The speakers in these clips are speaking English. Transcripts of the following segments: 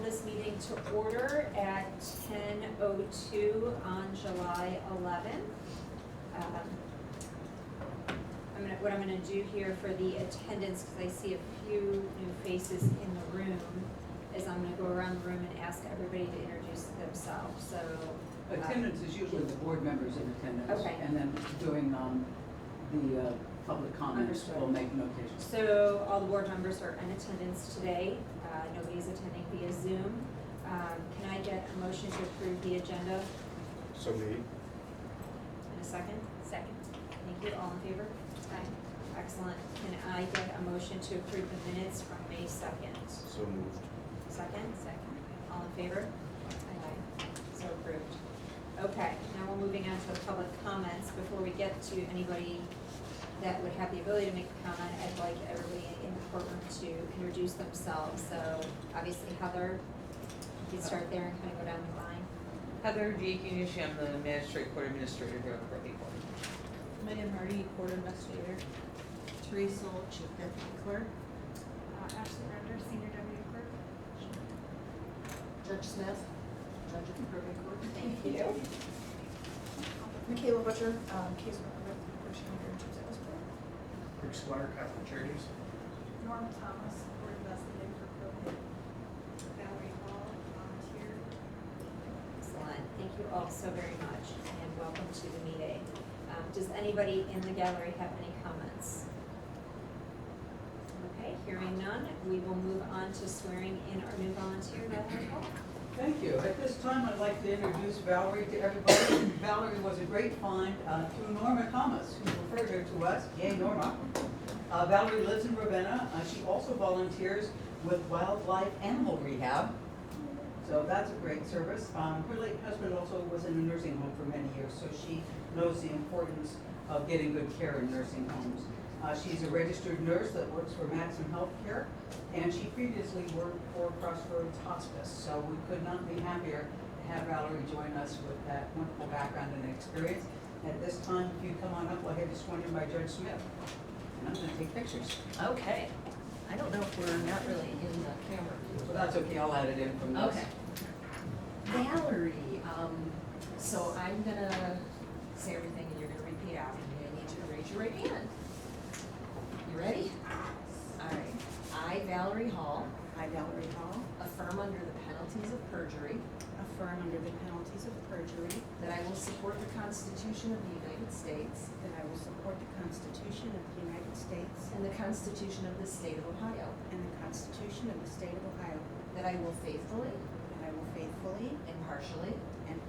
this meeting to order at 10:02 on July 11th. What I'm gonna do here for the attendance, because I see a few new faces in the room, is I'm gonna go around the room and ask everybody to introduce themselves, so. Attendance is usually the board members in attendance. Okay. And then doing the public comments, Understood. we'll make notations. So all the board members are in attendance today. Nobody's attending via Zoom. Can I get a motion to approve the agenda So me. in a second? Second. Thank you. All in favor? Aye. Excellent. Can I get a motion to approve the minutes from May 2nd? So moved. Second? Second. All in favor? Aye. So approved. Okay, now we're moving on to the public comments. Before we get to anybody that would have the ability to make a comment, I'd like everybody in the courtroom to introduce themselves. So obviously Heather, you start there and kind of go down the line. Heather G. Kunishi, I'm the Magistrate Court Administrator here at Courtney Court. Megan Hardy, Court Investigator. Teresa Old, Chief Deputy Clerk. Ashley Render, Senior Deputy Clerk. Judge Smith, Judge of the Probate Court. Thank you. Michaela Butcher, Case Worker with British County Chief's Office. Rick Squire, Catholic Charities. Norma Thomas, Court Investigator for Probate. Valerie Hall, volunteer. Excellent. Thank you all so very much and welcome to the meeting. Does anybody in the gallery have any comments? Okay, hearing none, we will move on to swearing in our new volunteer, Valerie Hall. Thank you. At this time, I'd like to introduce Valerie to everybody. Valerie was a great find through Norma Thomas, who referred her to us. Yay, Norma. Valerie lives in Ravenna. She also volunteers with Wildlife Animal Rehab. So that's a great service. Her late husband also was in a nursing home for many years, so she knows the importance of getting good care in nursing homes. She's a registered nurse that works for Madison Healthcare, and she previously worked for Crossroads Hospice. So we could not be happier to have Valerie join us with that wonderful background and experience. At this time, if you come on up, we'll have you sworn in by Judge Smith. And I'm gonna take pictures. Okay. I don't know if we're not really in the camera. So that's okay, I'll add it in from this. Okay. Valerie, so I'm gonna say everything and you're gonna repeat after me. I need you to raise your right hand. You ready? All right. I, Valerie Hall, I, Valerie Hall, affirm under the penalties of perjury affirm under the penalties of perjury that I will support the Constitution of the United States that I will support the Constitution of the United States and the Constitution of the State of Ohio, and the Constitution of the State of Ohio, that I will faithfully, that I will faithfully impartially, and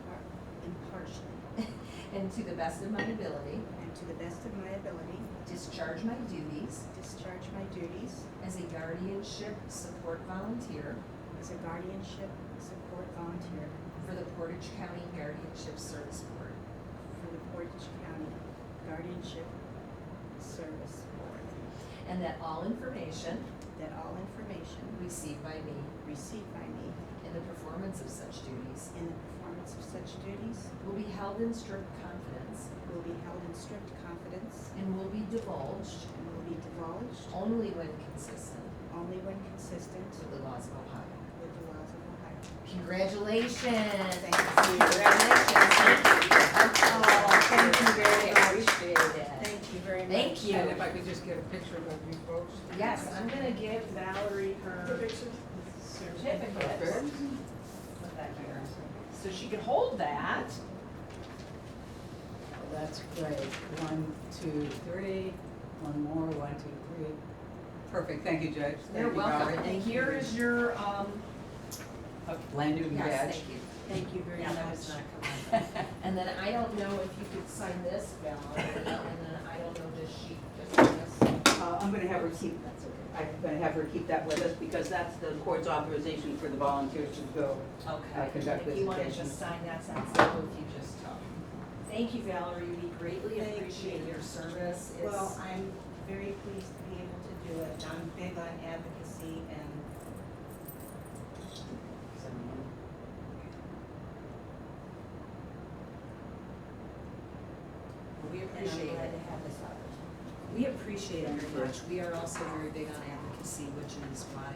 impartially, and to the best of my ability, and to the best of my ability, discharge my duties discharge my duties as a guardianship support volunteer as a guardianship support volunteer for the Portage County Guardianship Service Board, for the Portage County Guardianship Service Board, and that all information that all information received by me received by me in the performance of such duties in the performance of such duties will be held in strict confidence will be held in strict confidence and will be divulged and will be divulged only when consistent only when consistent with the laws of Ohio. with the laws of Ohio. Congratulations. Thank you. Congratulations. Oh, thank you very much. Appreciate it. Thank you very much. Thank you. And if I could just get a picture of you folks. Yes, I'm gonna give Valerie her certificate. Perfect. Put that here. So she can hold that. That's great. 1, 2, 3. One more. 1, 2, 3. Perfect. Thank you, Judge. Thank You're you, welcome. Valerie. And here is your, Land Newton yes, badge. thank you. Thank you very Yeah, that much. was not coming. And then I don't know if you could sign this, Valerie, and then I don't know this sheet, just this. I'm going to have her keep. That's okay. I'm going to have her keep that with us because that's the court's authorization for the volunteers to go. Okay. Conduct If you want to visitation. just sign that, sounds simple if you just talk. Thank you, Valerie. We greatly Thank appreciate you. your service. Well, I'm very pleased to be able to do it. I'm big on advocacy and We I'm appreciate glad it. to have this opportunity. We appreciate it very much. We are also very big on advocacy, which is why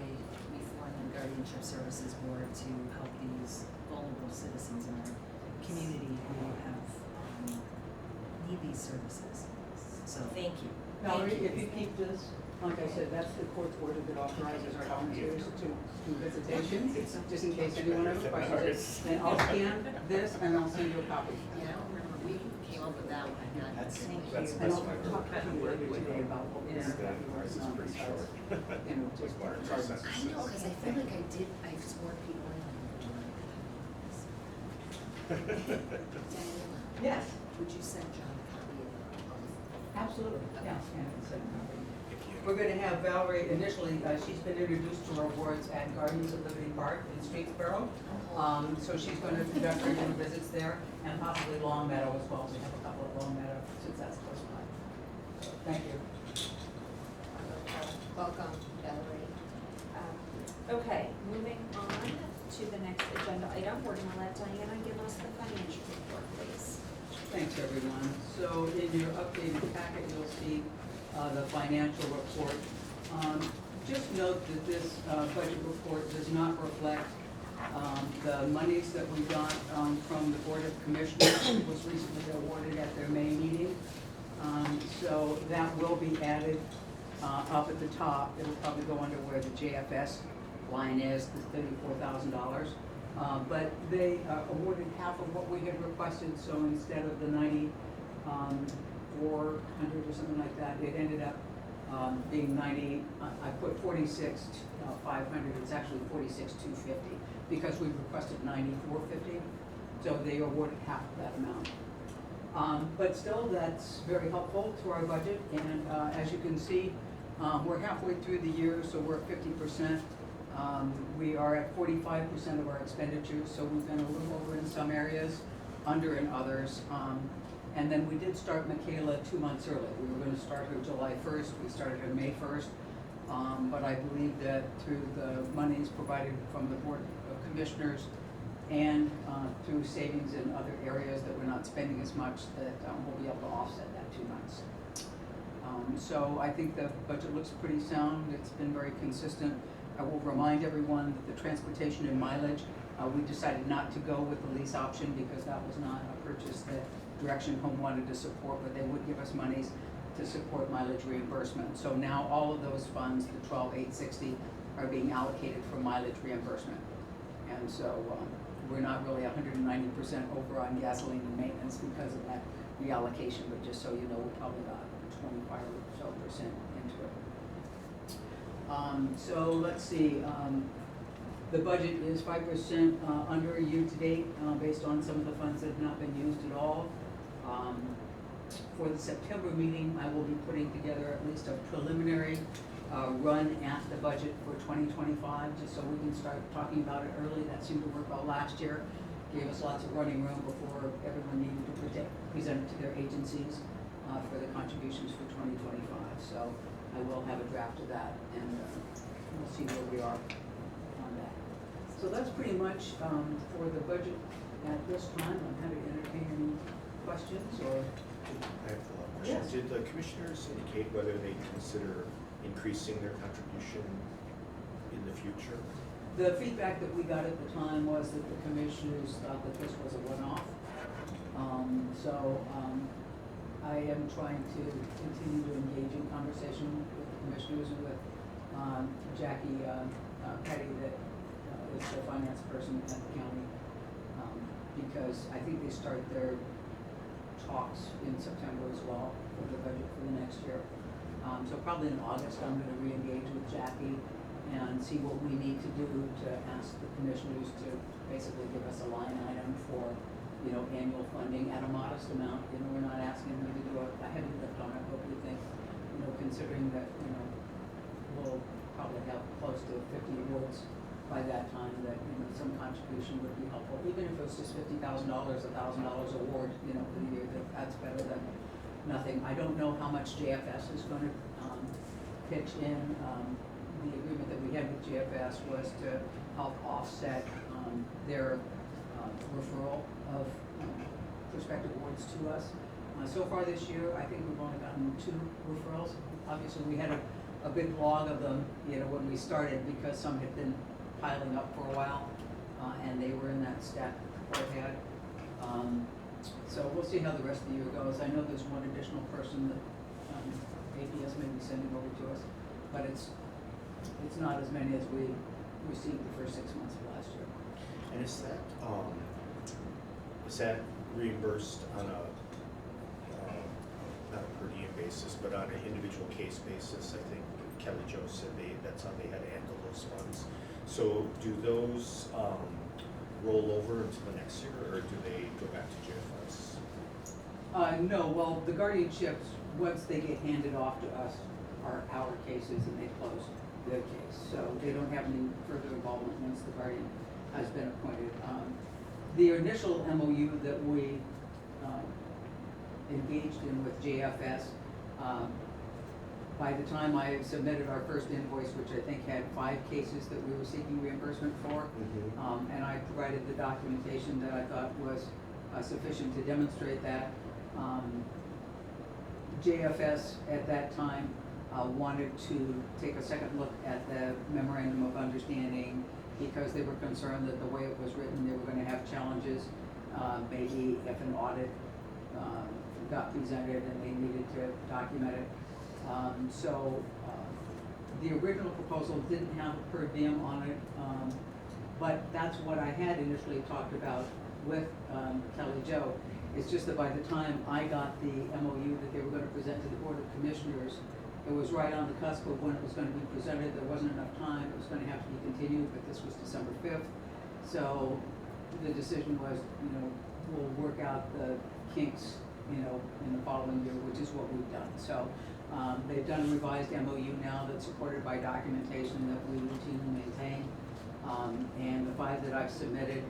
we form the Guardian Guardianship Services Board to help these vulnerable citizens in our community who have, need these services. So, thank you. Valerie, if you keep this, like I said, that's the court's order that authorizes our volunteers to do visitations, just in case anyone has questions. And I'll scan this and I'll send you a copy. Yeah, I don't remember, we came up with that one, yeah. Thank you. That's And I'll my talk to you later today about what we're Yeah. going to do. Ours is pretty short. You know, just Water charge. process. I know, cause I feel like I've sworn people in. Daniela, Yes, would you send John a copy of? absolutely, yeah, scan it and send it copy. We're gonna have Valerie, initially, she's been introduced to our awards at Gardens of Liberty Park in Streetsboro. So she's gonna conduct regular visits there, and possibly Long Meadow as well, we have a couple at Long Meadow, since that's close by. So, thank you. Welcome, Valerie. Okay, moving on to the next agenda item, we're gonna let Diana give us the financial report, please. Thanks, everyone. So in your updated packet, you'll see the financial report. Just note that this budget report does not reflect the monies that we got from the Board of Commissioners, who was recently awarded at their May meeting. So that will be added up at the top. It'll probably go under where the JFS line is, the $34,000. But they awarded half of what we had requested, so instead of the 9,400 or something like that, it ended up being 90, I put 46,500, it's actually 46,250, because we requested 9,450, so they awarded half of that amount. But still, that's very helpful to our budget, and as you can see, we're halfway through the year, so we're at 50%. We are at 45% of our expenditures, so we've been a little over in some areas, under in others. And then we did start Michaela 2 months early. We were gonna start her July 1st, we started her May 1st. But I believe that through the monies provided from the Board of Commissioners and through savings in other areas that we're not spending as much, that we'll be able to offset that 2 months. So I think the budget looks pretty sound. It's been very consistent. I will remind everyone that the transportation and mileage, we decided not to go with the lease option because that was not a purchase that Direction Home wanted to support, but they would give us monies to support mileage reimbursement. So now all of those funds, the 12,860, are being allocated for mileage reimbursement. And so we're not really 190% over on gasoline and maintenance because of that reallocation, but just so you know, we're probably about 25 or so % into it. So let's see, the budget is 5% under year-to-date based on some of the funds that have not been used at all. For the September meeting, I will be putting together at least a preliminary run at the budget for 2025, just so we can start talking about it early. That seemed to work well last year. Gave us lots of running room before everyone needed to present it to their agencies for the contributions for 2025. So I will have a draft of that, and we'll see where we are on that. So that's pretty much for the budget at this time. I'm happy to entertain any questions or. I have a follow-up Yes. question. Did the commissioners indicate whether they consider increasing their contribution in the future? The feedback that we got at the time was that the commissioners thought that this was a one-off. I am trying to continue to engage in conversation with the commissioners and with Jackie Petty, that is the finance person at the county, because I think they start their talks in September as well for the budget for the next year. So probably in August, I'm gonna re-engage with Jackie and see what we need to do to ask the commissioners to basically give us a line item for, annual funding at a modest amount. We're not asking them to do a heavy lift on it, but we think, considering that, we'll probably have close to 50 awards by that time, that, some contribution would be helpful. Even if it was just $50,000, $1,000 award, for the year, that's better than nothing. I don't know how much JFS is gonna pitch in. The agreement that we had with JFS was to help offset their referral of prospective awards to us. So far this year, I think we've only gotten 2 referrals. Obviously, we had a big log of them, when we started, because some had been piling up for a while, and they were in that stack report had. So we'll see how the rest of the year goes. I know there's one additional person that APS may be sending over to us, but it's not as many as we received the first 6 months of last year. And is that reimbursed on a, not a per diem basis, but on an individual case basis? I think Kelly Jo said that's how they had to handle those funds. So do those roll over into the next year, or do they go back to JFS? No, well, the guardianships, once they get handed off to us, are our cases and they close their case. So they don't have any further involvement once the guardian has been appointed. The initial MOU that we engaged in with JFS, by the time I submitted our first invoice, which I think had 5 cases that we were seeking reimbursement for, and I provided the documentation that I thought was sufficient to demonstrate that. JFS at that time wanted to take a second look at the memorandum of understanding because they were concerned that the way it was written, they were going to have challenges, maybe if an audit got presented and they needed to document it. The original proposal didn't have a per diem on it, but that's what I had initially talked about with Kelly Jo. It's just that by the time I got the MOU that they were gonna present to the Board of Commissioners, it was right on the cusp of when it was gonna be presented. There wasn't enough time. It was gonna have to be continued, but this was December 5th. So the decision was, we'll work out the kinks, in the following year, which is what we've done. So they've done a revised MOU now that's supported by documentation that we routinely maintain. And the 5 that I've submitted,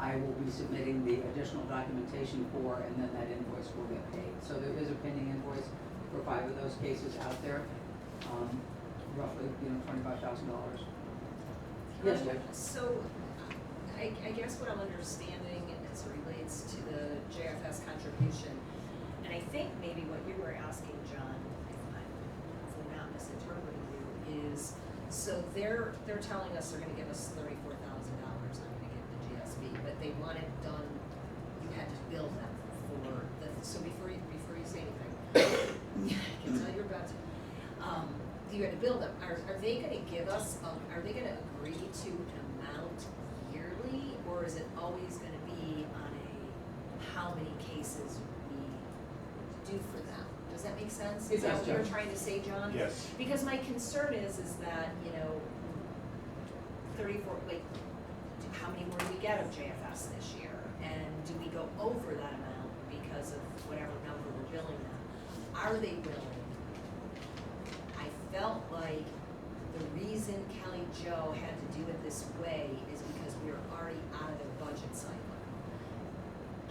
I will be submitting the additional documentation for, and then that invoice will get paid. So there is a pending invoice for 5 of those cases out there, roughly, $25,000. Yes, Jeff? So, I guess what I'm understanding as it relates to the JFS contribution, and I think maybe what you were asking, John, if I'm not misinterpreting you, is, so they're telling us they're gonna give us $34,000, I'm gonna give the GSB, but they want it done, you had to bill them for the, so before you say anything, I can tell you're about to, you had to bill them, are they gonna give us, are they gonna agree to an amount yearly, or is it always gonna be on a, how many cases we do for them? Does that make sense? It Is that does, what you were Joe. trying to say, John? Yes. Because my concern is that, 34, like, how many more do we get of JFS this year? And do we go over that amount because of whatever number we're billing them? Are they willing? I felt like the reason Kelly Jo had to do it this way is because we were already out of their budget cycle.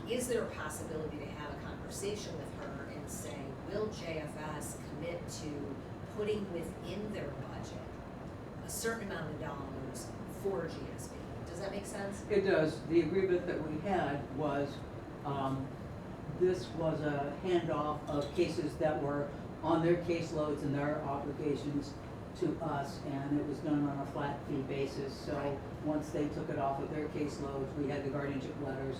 Is there a possibility to have a conversation with her and say, will JFS commit to putting within their budget a certain amount of dollars for GSB? Does that make sense? It does. The agreement that we had was, this was a handoff of cases that were on their caseloads and their obligations to us, and it was done on a flat fee basis. So once they took it off of their caseloads, we had the guardianship letters,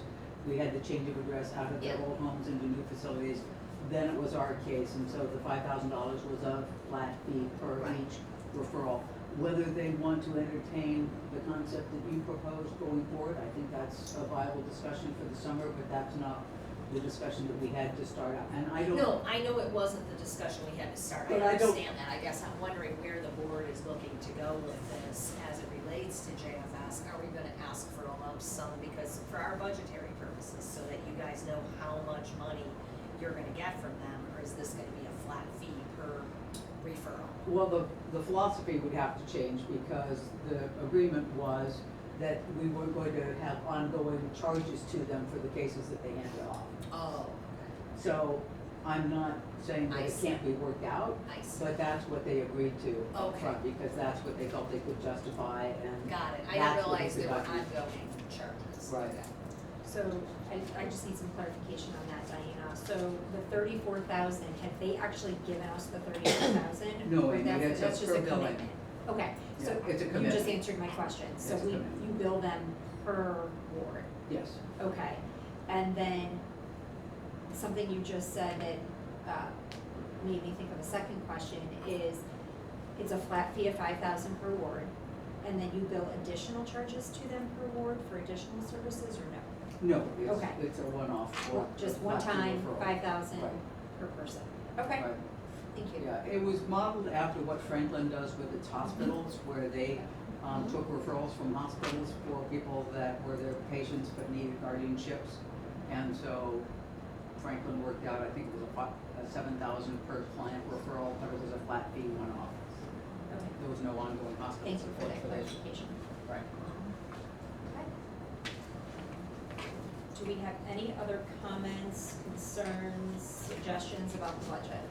we had the change of address out of their Yeah. old homes into new facilities. Then it was our case, and so the $5,000 was a flat fee per Right. each referral. Whether they want to entertain the concept that you proposed going forward, I think that's a viable discussion for the summer, but that's not the discussion that we had to start out. And I don't. No, I know it wasn't the discussion we had to start. I But I don't- understand that. I guess I'm wondering where the board is looking to go with this as it relates to JFS. Are we gonna ask for a lump sum? Because for our budgetary purposes, so that you guys know how much money you're gonna get from them, or is this gonna be a flat fee per referral? Well, the philosophy would have to change because the agreement was that we were going to have ongoing charges to them for the cases that they handed off. Oh, So I'm not saying that I it see. can't be worked out, I see. but that's what they agreed to Okay. upfront because that's what they felt they could justify and. Got it. I that's didn't what realize we there were deducted. ongoing charges. Right. Okay. So I just need some clarification on that, Diana. So the 34,000, have they actually given us the 34,000? No, Or Amy, that's that's just per a billing. commitment? Okay, So Yeah, it's a you committee. just answered my question. So It's a you committee. bill them per ward, Yes. okay? And then something you just said that made me think of a second question is, it's a flat fee of 5,000 per ward, and then you bill additional charges to them per ward for additional services, or no? No, Okay. it's a one-off. Well, just one flat fee time, referral. 5,000 Right. per person. Okay, Right. thank you. Yeah, it was modeled after what Franklin does with its hospitals, where they took referrals from hospitals for people that were their patients but needed guardianships. And so Franklin worked out, I think it was a 7,000 per client referral, but it was a flat fee one-off. Okay, There was no ongoing hospital thank you for support that for this. clarification. Right. Okay. Do we have any other comments, concerns, suggestions about the budget?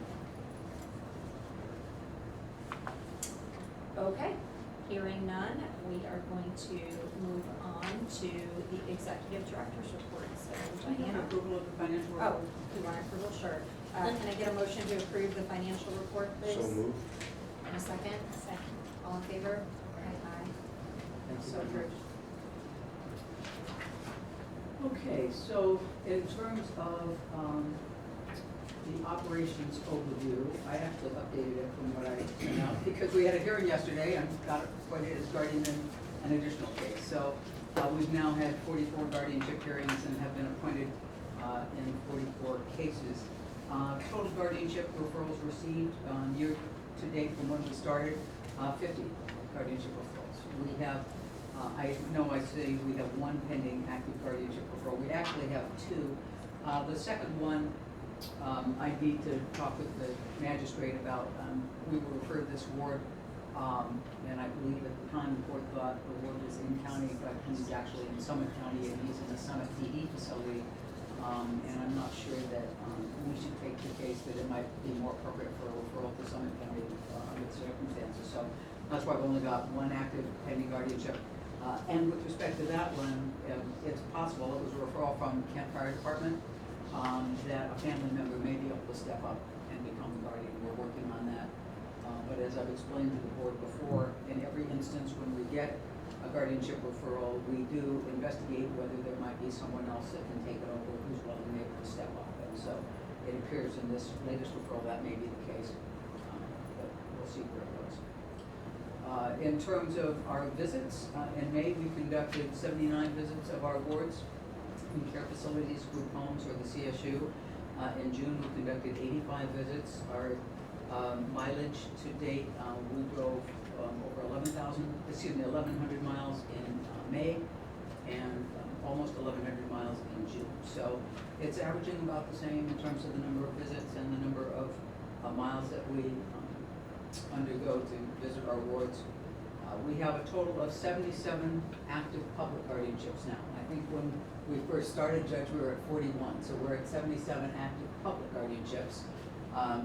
Okay, hearing none, we are going to move on to the executive director's report. So Diana. Approval of the financial Oh, report? you want approval? Sure. Can I get a motion to approve the financial report, please? So moved. And a second? Second. All in favor? Aye. Thank you So very much. approved. Okay, so in terms of the operations overview, I actually updated it from what I sent out, because we had a hearing yesterday and got appointed as guardian in an additional case. So we've now had 44 guardianship hearings and have been appointed in 44 cases. Total guardianship referrals received year to date from when we started, 50 guardianship referrals. We have I know I see we have one pending active guardianship referral. We actually have two. The second one, I need to talk with the magistrate about. We were referred this ward, and I believe at the time the court thought the ward was in county, but he's actually in Summit County, and he's in the Summit PD facility. And I'm not sure that we should take the case that it might be more appropriate for a referral to Summit County under the circumstances. So that's why I've only got one active pending guardianship. And with respect to that one, it's possible, it was a referral from Kent Fire Department, that a family member may be able to step up and become a guardian. We're working on that. But as I've explained to the board before, in every instance when we get a guardianship referral, we do investigate whether there might be someone else that can take it over who's willing and able to step up. And so it appears in this latest referral that may be the case, but we'll see where it goes. In terms of our visits, in May we conducted 79 visits of our wards in care facilities, group homes, or the CSU. In June we conducted 85 visits. Our mileage to date, we drove over 1,100 miles in May and almost 1,100 miles in June. So it's averaging about the same in terms of the number of visits and the number of miles that we undergo to visit our wards. We have a total of 77 active public guardianships now. I think when we first started, Judge, we were at 41, so we're at 77 active public guardianships.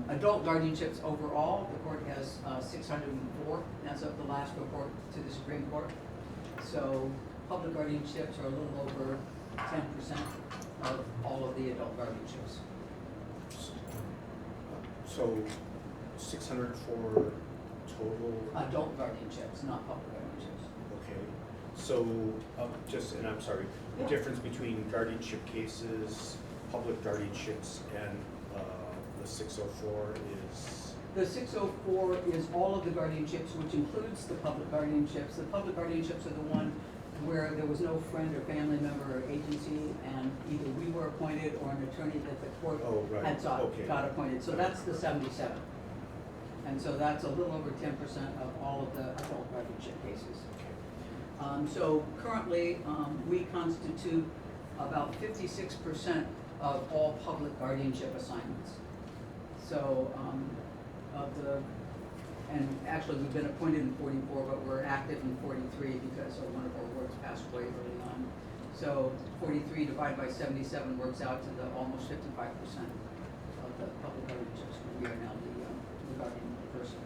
Adult guardianships overall, the court has 604 as of the last report to the Supreme Court. So public guardianships are a little over 10% of all of the adult guardianships. So 600 for total? Adult guardianships, not public guardianships. Okay, so, just, and I'm sorry, the Yeah. difference between guardianship cases, public guardianships, and the 604 is? The 604 is all of the guardianships, which includes the public guardianships. The public guardianships are the one where there was no friend or family member or agency, and either we were appointed or an attorney that the court Oh, right. had Okay. got appointed. So that's the 77. And so that's a little over 10% of all of the adult guardianship cases. So currently, we constitute about 56% of all public guardianship assignments. So and actually we've been appointed in 44, but we're active in 43 because one of our wards passed away early on. So 43 divided by 77 works out to the almost 55% of the public guardianships. We are now the guardian person.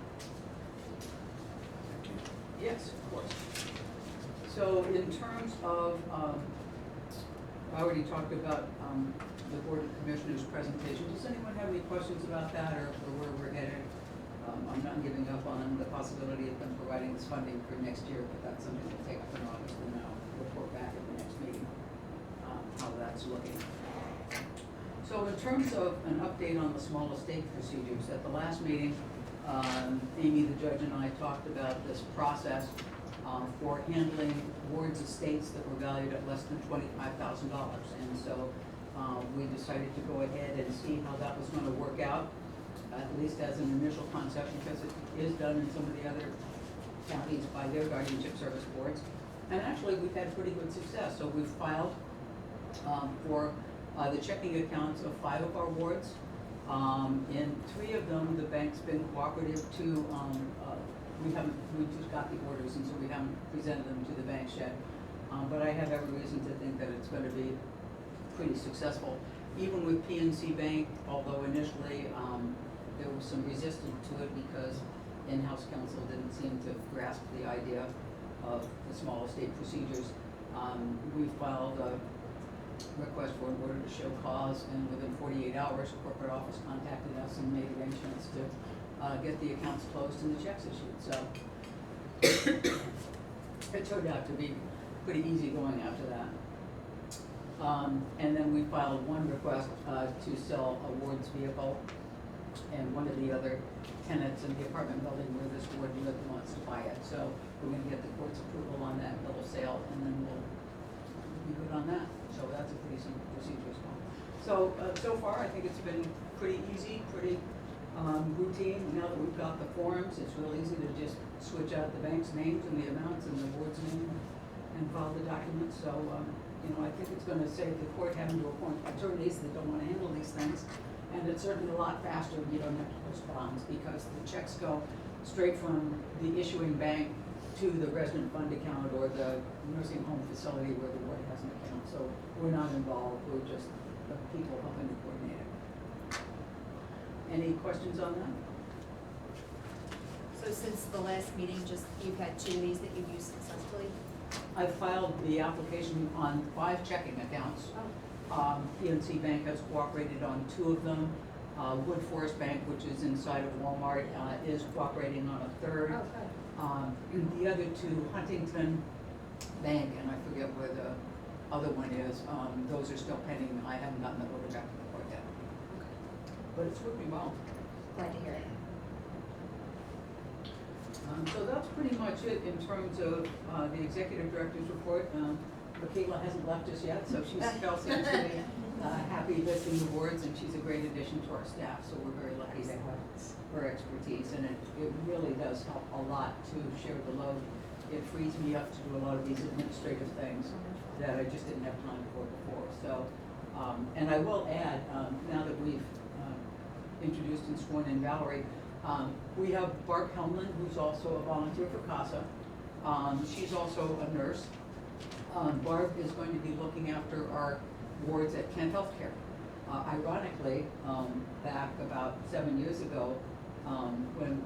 Thank you. Yes, of course. So in terms of, I already talked about the Board of Commissioners presentation. Does anyone have any questions about that or where we're headed? I'm not giving up on the possibility of them providing this funding for next year, but that's something we'll take up in August, and I'll report back at the next meeting, how that's looking. So in terms of an update on the small estate procedures, at the last meeting, Amy, the judge, and I talked about this process for handling wards estates that were valued at less than $25,000. And so we decided to go ahead and see how that was gonna work out, at least as an initial concept, because it is done in some of the other counties by their guardianship service boards. And actually, we've had pretty good success. So we've filed for the checking accounts of 5 of our wards. In 3 of them, the bank's been cooperative to, we just got the orders, and so we haven't presented them to the banks yet. But I have every reason to think that it's gonna be pretty successful. Even with PNC Bank, although initially, there was some resistance to it because in-house counsel didn't seem to grasp the idea of the small estate procedures. We filed a request for an order to show cause, and within 48 hours, the corporate office contacted us and made arrangements to get the accounts closed and the checks issued. So it turned out to be pretty easy going after that. And then we filed one request to sell a ward's vehicle, and one of the other tenants in the apartment building where this ward lived wants to buy it. So we're gonna get the court's approval on that bill of sale, and then we'll be good on that. So that's a pretty simple procedure as well. So, so far, I think it's been pretty easy, pretty routine. Now that we've got the forms, it's real easy to just switch out the bank's names and the amounts and the ward's name and file the documents. So, you know, I think it's gonna save the court having to appoint attorneys that don't wanna handle these things. And it's certainly a lot faster when you don't have to post bonds, because the checks go straight from the issuing bank to the resident fund account or the nursing home facility where the ward has an account. So we're not involved, we're just the people helping to coordinate it. Any questions on that? So since the last meeting, just, you've had 2 of these that you've used successfully? I filed the application on 5 checking accounts. PNC Bank has cooperated on 2 of them. Wood Forest Bank, which is inside of Walmart, is cooperating on a 3rd. Oh, good. The other 2, Huntington Bank, and I forget where the other one is, those are still pending. I haven't gotten the order back to the court yet. But it's working well. Glad to hear it. So that's pretty much it in terms of the executive director's report. Michaela hasn't left us yet, so she's still seems to be happy listing the boards, and she's a great addition to our staff, so we're very lucky to have her expertise, and it really does help a lot to share the load. It frees me up to do a lot of these administrative things that I just didn't have time for before. So, and I will add, now that we've introduced and sworn in Valerie, we have Barb Helmlin, who's also a volunteer for CASA. She's also a nurse. Barb is going to be looking after our wards at Kent Healthcare. Ironically, back about 7 years ago, when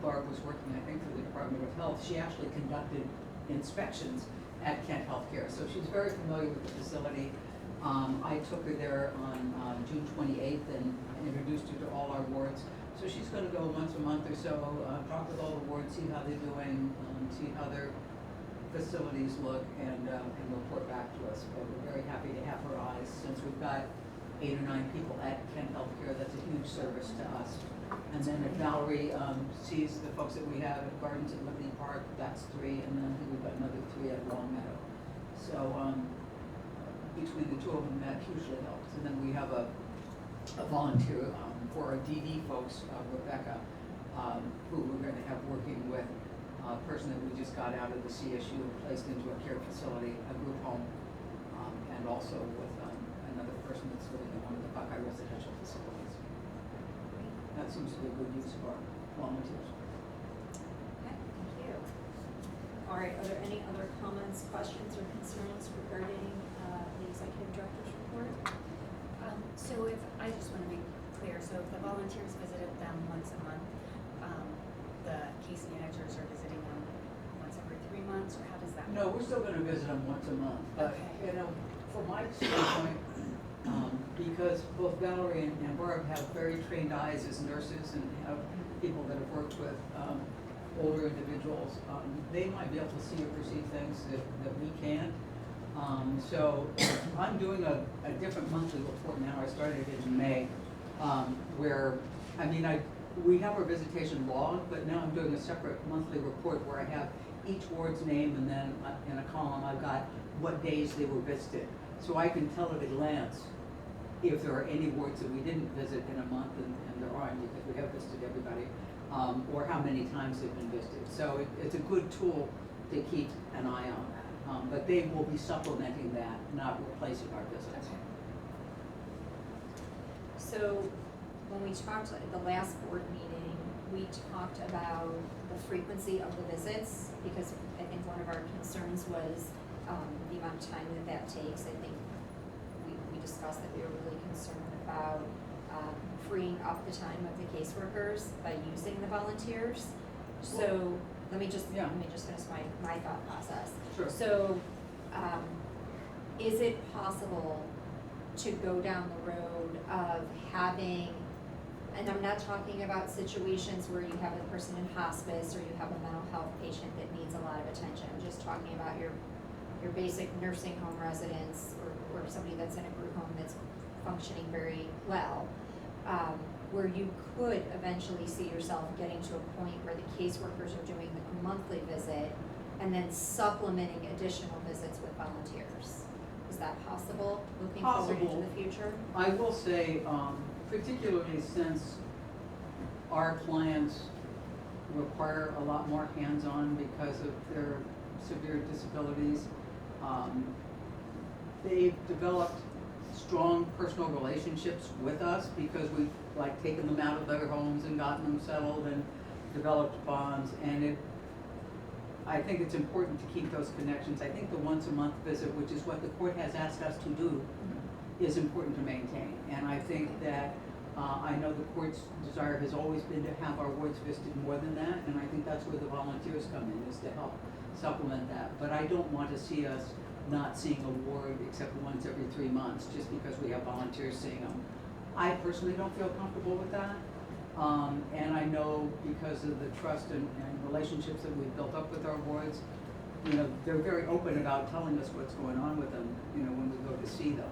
Barb was working, I think, for the Department of Health, she actually conducted inspections at Kent Healthcare. So she's very familiar with the facility. I took her there on June 28th and introduced her to all our wards. So she's going to go once a month or so, talk with all the wards, see how they're doing, see how their facilities look, and report back to us. But we're very happy to have her eyes, since we've got 8 or 9 people at Kent Healthcare. That's a huge service to us. And then if Valerie sees the folks that we have at Gardens at Liberty Park, that's 3, and then I think we've got another 3 at Long Meadow. So between the 2 of them, that hugely helps. And then we have a volunteer for our DD folks, Rebecca, who we're going to have working with a person that we just got out of the CSU and placed into a care facility, a group home, and also with another person that's living in one of the Buckeye residential facilities. That seems to be a good use of our volunteers. Okay, thank you. All right, are there any other comments, questions, or concerns regarding the executive director's report? So if, I just want to be clear, so if the volunteers visited them once a month, the case managers are visiting them once every 3 months, or how does that work? No, we're still gonna visit them once a month, but, Okay. you know, from my standpoint, because both Valerie and Barb have very trained eyes as nurses and have people that have worked with, older individuals, they might be able to see or perceive things that we can't. So I'm doing a different monthly report now. I started in May, where, we have our visitation log, but now I'm doing a separate monthly report where I have each ward's name, and then in a column I've got what days they were visited. So I can tell at a glance if there are any wards that we didn't visit in a month, and there aren't because we have visited everybody, or how many times they've been visited. So it's a good tool to keep an eye on. But they will be supplementing that, not replacing our visits. So when we talked at the last board meeting, we talked about the frequency of the visits, because I think one of our concerns was the amount of time that takes. I think we discussed that we were really concerned about freeing up the time of the caseworkers by using the volunteers. So let me just finish my thought process. Sure. So, is it possible to go down the road of having, and I'm not talking about situations where you have a person in hospice or you have a mental health patient that needs a lot of attention. I'm just talking about your basic nursing home residents or somebody that's in a group home that's functioning very well, where you could eventually see yourself getting to a point where the caseworkers are doing the monthly visit and then supplementing additional visits with volunteers. Is that possible, looking forward into the future? I will say, particularly since our clients require a lot more hands-on because of their severe disabilities, they've developed strong personal relationships with us because we've taken them out of their homes and gotten them settled and developed bonds, and I think it's important to keep those connections. I think the once a month visit, which is what the court has asked us to do, is important to maintain. And I think that, I know the court's desire has always been to have our wards visited more than that, and I think that's where the volunteers come in, is to help supplement that. But I don't want to see us not seeing a ward except once every 3 months, just because we have volunteers seeing them. I personally don't feel comfortable with that. And I know because of the trust and relationships that we've built up with our wards, they're very open about telling us what's going on with them, when we go to see them.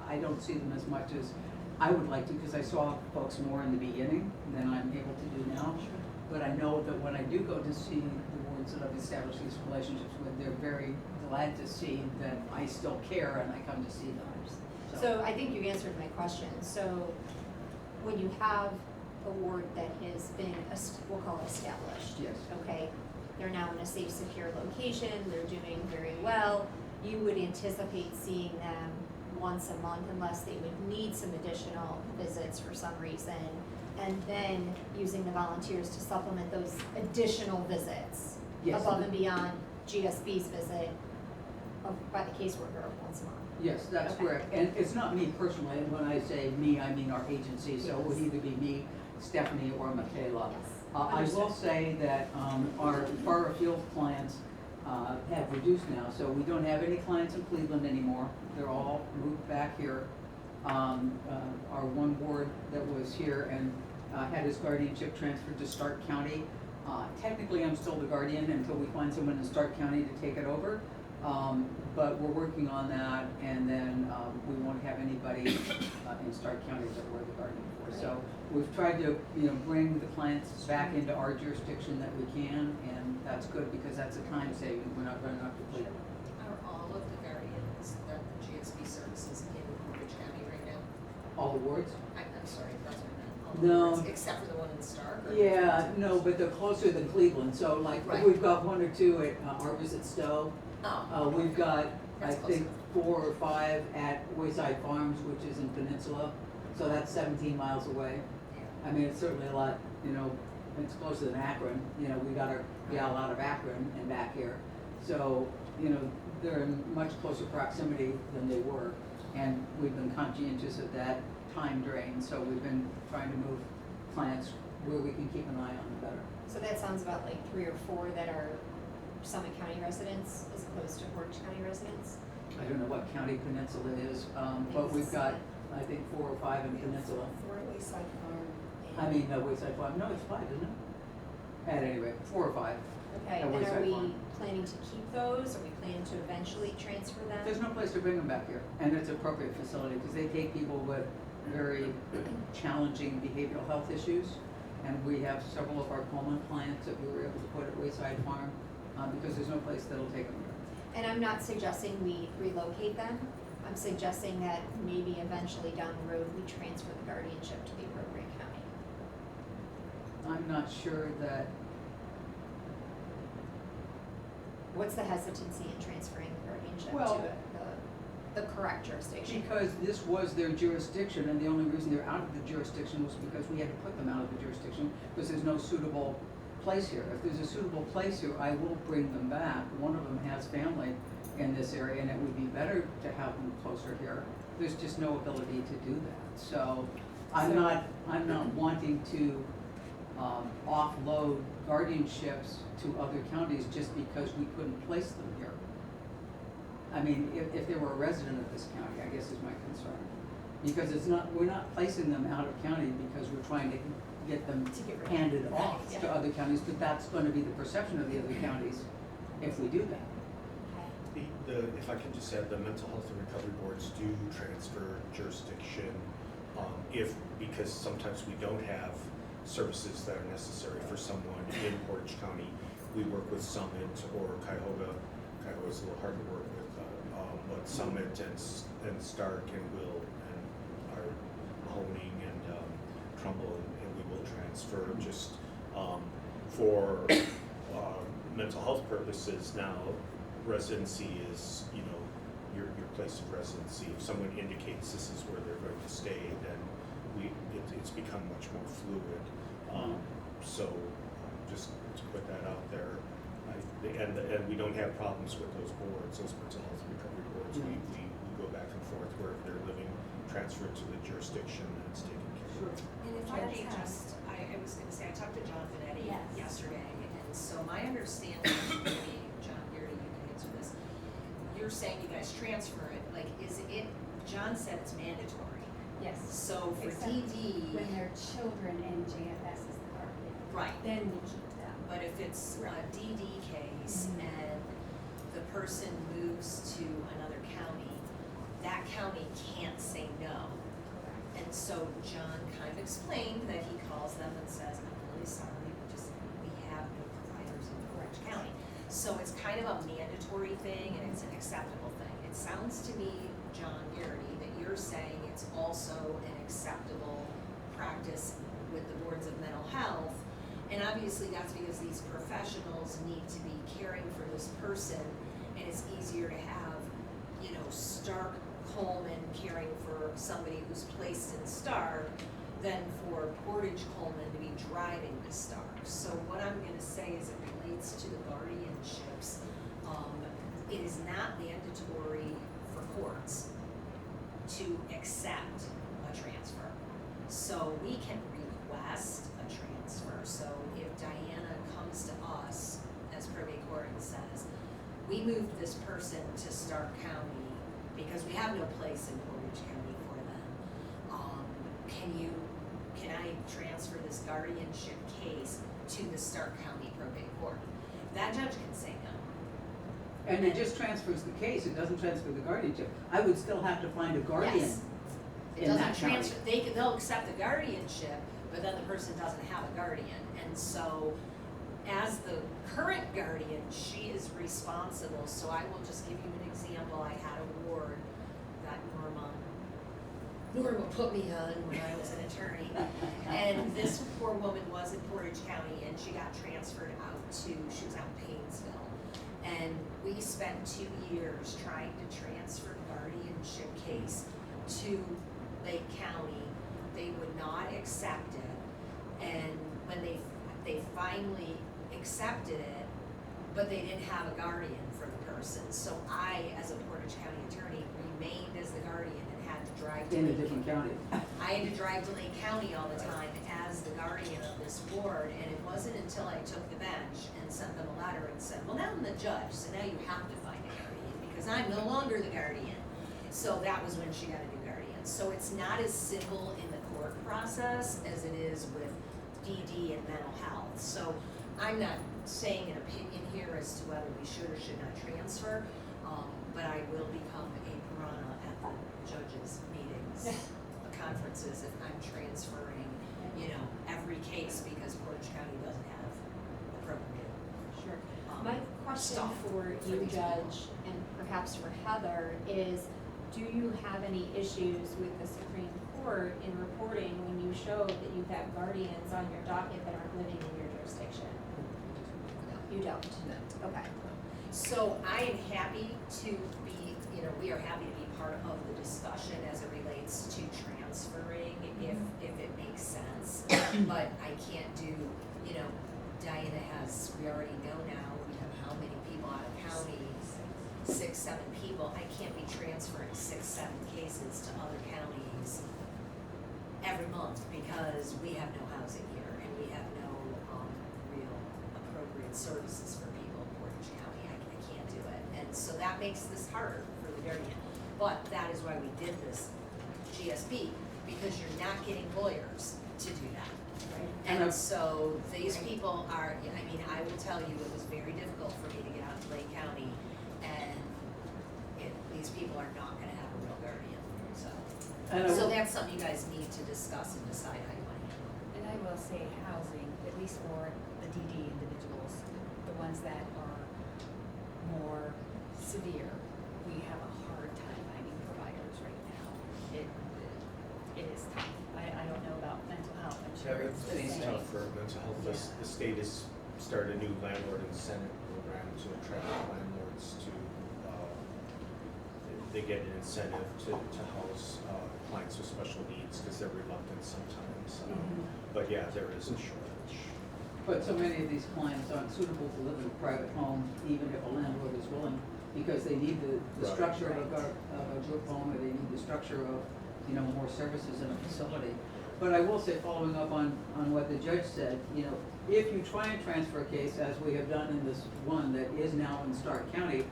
I don't see them as much as I would like to, because I saw folks more in the beginning than I'm able to do now. But I know that when I do go to see the wards that I've established these relationships with, they're very glad to see that I still care and I come to see them. So I think you answered my question. So when you have a ward that has been, we'll call it established. Yes. Okay, they're now in a safe, secure location, they're doing very well. You would anticipate seeing them once a month unless they would need some additional visits for some reason. And then using the volunteers to supplement those additional visits Yes. above and beyond GSB's visit by the caseworker once a month. Yes, that's Okay. correct. And it's not me personally, and when I say me, I mean our agency, so it would either be me, Stephanie, or Michaela. Yes. I will say that our far afield clients have reduced now, so we don't have any clients in Cleveland anymore. They're all moved back here. Our one ward that was here and had his guardianship transferred to Stark County. Technically, I'm still the guardian until we find someone in Stark County to take it over. But we're working on that, and then we won't have anybody in Stark County that we're the guardian for. So we've tried to, bring the clients back into our jurisdiction that we can, and that's good because that's a time saving. We're not running up to Cleveland. Are all of the guardians that the GSB services in Orange County right now? All the wards? I'm sorry, that's what I meant. All the No. wards, except for the one in Stark? or- Yeah, no, but they're closer than Cleveland. So Right. we've got 1 or 2 at our visit Stowe. Oh. We've got, I That's think, 4 or 5 at Wayside Farms, which is in Peninsula, so that's 17 miles away. I mean, it's certainly a lot, it's closer than Akron, we got our gal out of Akron and back here. So, they're in much closer proximity than they were, and we've been conscientious of that time drain, so we've been trying to move clients where we can keep an eye on them better. So that sounds about like 3 or 4 that are Summit County residents as opposed to Orange County residents? I don't know what county Peninsula is, but we've got, I think, 4 or 5 in Peninsula. 4 at Wayside Farm and I mean, Wayside Farm, no, it's 5, isn't it? At any rate, 4 or 5. Okay, At and are Wayside we Farm. planning to keep those? Are we planning to eventually transfer them? There's no place to bring them back here, and it's appropriate facility, because they take people with very challenging behavioral health issues. And we have several of our Coleman clients that we were able to put at Wayside Farm, because there's no place that'll take them here. And I'm not suggesting we relocate them. I'm suggesting that maybe eventually down the road, we transfer the guardianship to the appropriate county. I'm not sure that, What's the hesitancy in transferring the guardianship Well- to the correct jurisdiction? because this was their jurisdiction, and the only reason they're out of the jurisdiction was because we had to put them out of the jurisdiction, because there's no suitable place here. If there's a suitable place here, I will bring them back. One of them has family in this area, and it would be better to have them closer here. There's just no ability to do that. So I'm not wanting to offload guardianships to other counties just because we couldn't place them here. I mean, if they were a resident of this county, I guess is my concern. Because we're not placing them out of county because we're trying to get them To get rid of handed them. off Right, to yeah. other counties, but that's gonna be the perception of the other counties if we do that. If I can just add, the mental health and recovery boards do transfer jurisdiction, because sometimes we don't have services that are necessary for someone in Portage County. We work with Summit or Cuyahoga. Cuyahoga's a little hard to work with, but Summit and Stark and Will and our Mahoning and Trumbull, and we will transfer just for mental health purposes. Now, residency is, your place of residency. If someone indicates this is where they're going to stay, then it's become much more fluid. So just to put that out there, and we don't have problems with those boards, those mental health recovery boards. We go back and forth where they're living, transferred to the jurisdiction and it's taken care of. And if Margie, I was gonna say, I talked to John Benetti Yes. yesterday, and so my understanding, maybe John, Gary, you can answer this. You're saying you guys transfer it, like, is it, John said it's mandatory, Yes. so for Except DD, when they're children and JFS is the guardian, right, then we keep them. but if it's a DD case Mhm. and the person moves to another county, that county can't say no. And so John kind of explained that he calls them and says, I'm really sorry, we have no providers in Orange County. So it's kind of a mandatory thing and it's an acceptable thing. It sounds to me, John Garrity, that you're saying it's also an acceptable practice with the boards of mental health. And obviously that's because these professionals need to be caring for this person, and it's easier to have, Stark Coleman caring for somebody who's placed in Stark than for Portage Coleman to be driving to Stark. So what I'm gonna say as it relates to the guardianships, it is not mandatory for courts to accept a transfer. So we can request a transfer. So if Diana comes to us as probate court and says, we moved this person to Stark County because we have no place in Portage County for them, can I transfer this guardianship case to the Stark County probate court? That judge can say no. And it just transfers the case, it doesn't transfer the guardianship. I would still have to find a guardian Yes. It in that doesn't county. transfer, they'll accept the guardianship, but then the person doesn't have a guardian. And so, as the current guardian, she is responsible. So I will just give you an example. I had a ward that Norma put me on when I was an attorney. And this poor woman was in Portage County and she got transferred out she was out in Paynesville. And we spent 2 years trying to transfer guardianship case to Lake County. They would not accept it. And when they finally accepted it, but they didn't have a guardian for the person. So I, as a Portage County attorney, remained as the guardian and had to drive to In a Lake different county. I had to drive to Lake County all the time as the guardian of this ward, and it wasn't until I took the bench and sent them a letter and said, well, now I'm the judge, so now you have to find a guardian, because I'm no longer the guardian. So that was when she got a new guardian. So it's not as simple in the court process as it is with DD and mental health. So I'm not saying an opinion here as to whether we should or should not transfer, but I will become a piranha at the judges' meetings, conferences, if I'm transferring, every case because Portage County doesn't have appropriate. Sure. My question stuff for for you, these Judge, and perhaps for Heather, is do you have any issues with the Supreme Court in reporting when you show that you have guardians on your docket that aren't living in your jurisdiction? You don't? No. Okay. So I am happy to be, we are happy to be part of the discussion as it relates to transferring if it makes sense. But I can't do, Diana we already know now, we have how many people out of county, 6, 7 people. I can't be transferring 6, 7 cases to other counties every month because we have no housing here and we have no real appropriate services for people in Portage County. I can't do it. And so that makes this harder for the guardian. But that is why we did this GSB, because you're not getting lawyers to do that. And so these people are, I will tell you, it was very difficult for me to get out to Lake County, and these people are not gonna have a real guardian, so that's something you guys need to discuss and decide how you wanna handle it. And I will say housing, at least for the DD individuals, the ones that are more severe, we have a hard time finding providers right now. It is tough. I don't know about mental health, I'm sure it's the It's same. tough for mental health. The state has started a new landlord incentive program to attract landlords to, they get an incentive to house clients with special needs because they're reluctant sometimes. But yeah, there is a shortage. But so many of these clients aren't suitable to live in a private home, even if a landlord is willing, because they need the Right. structure of a group home, or they need the structure of, more services in a facility. But I will say, following up on what the judge said, if you try and transfer a case, as we have done in this one that is now in Stark County,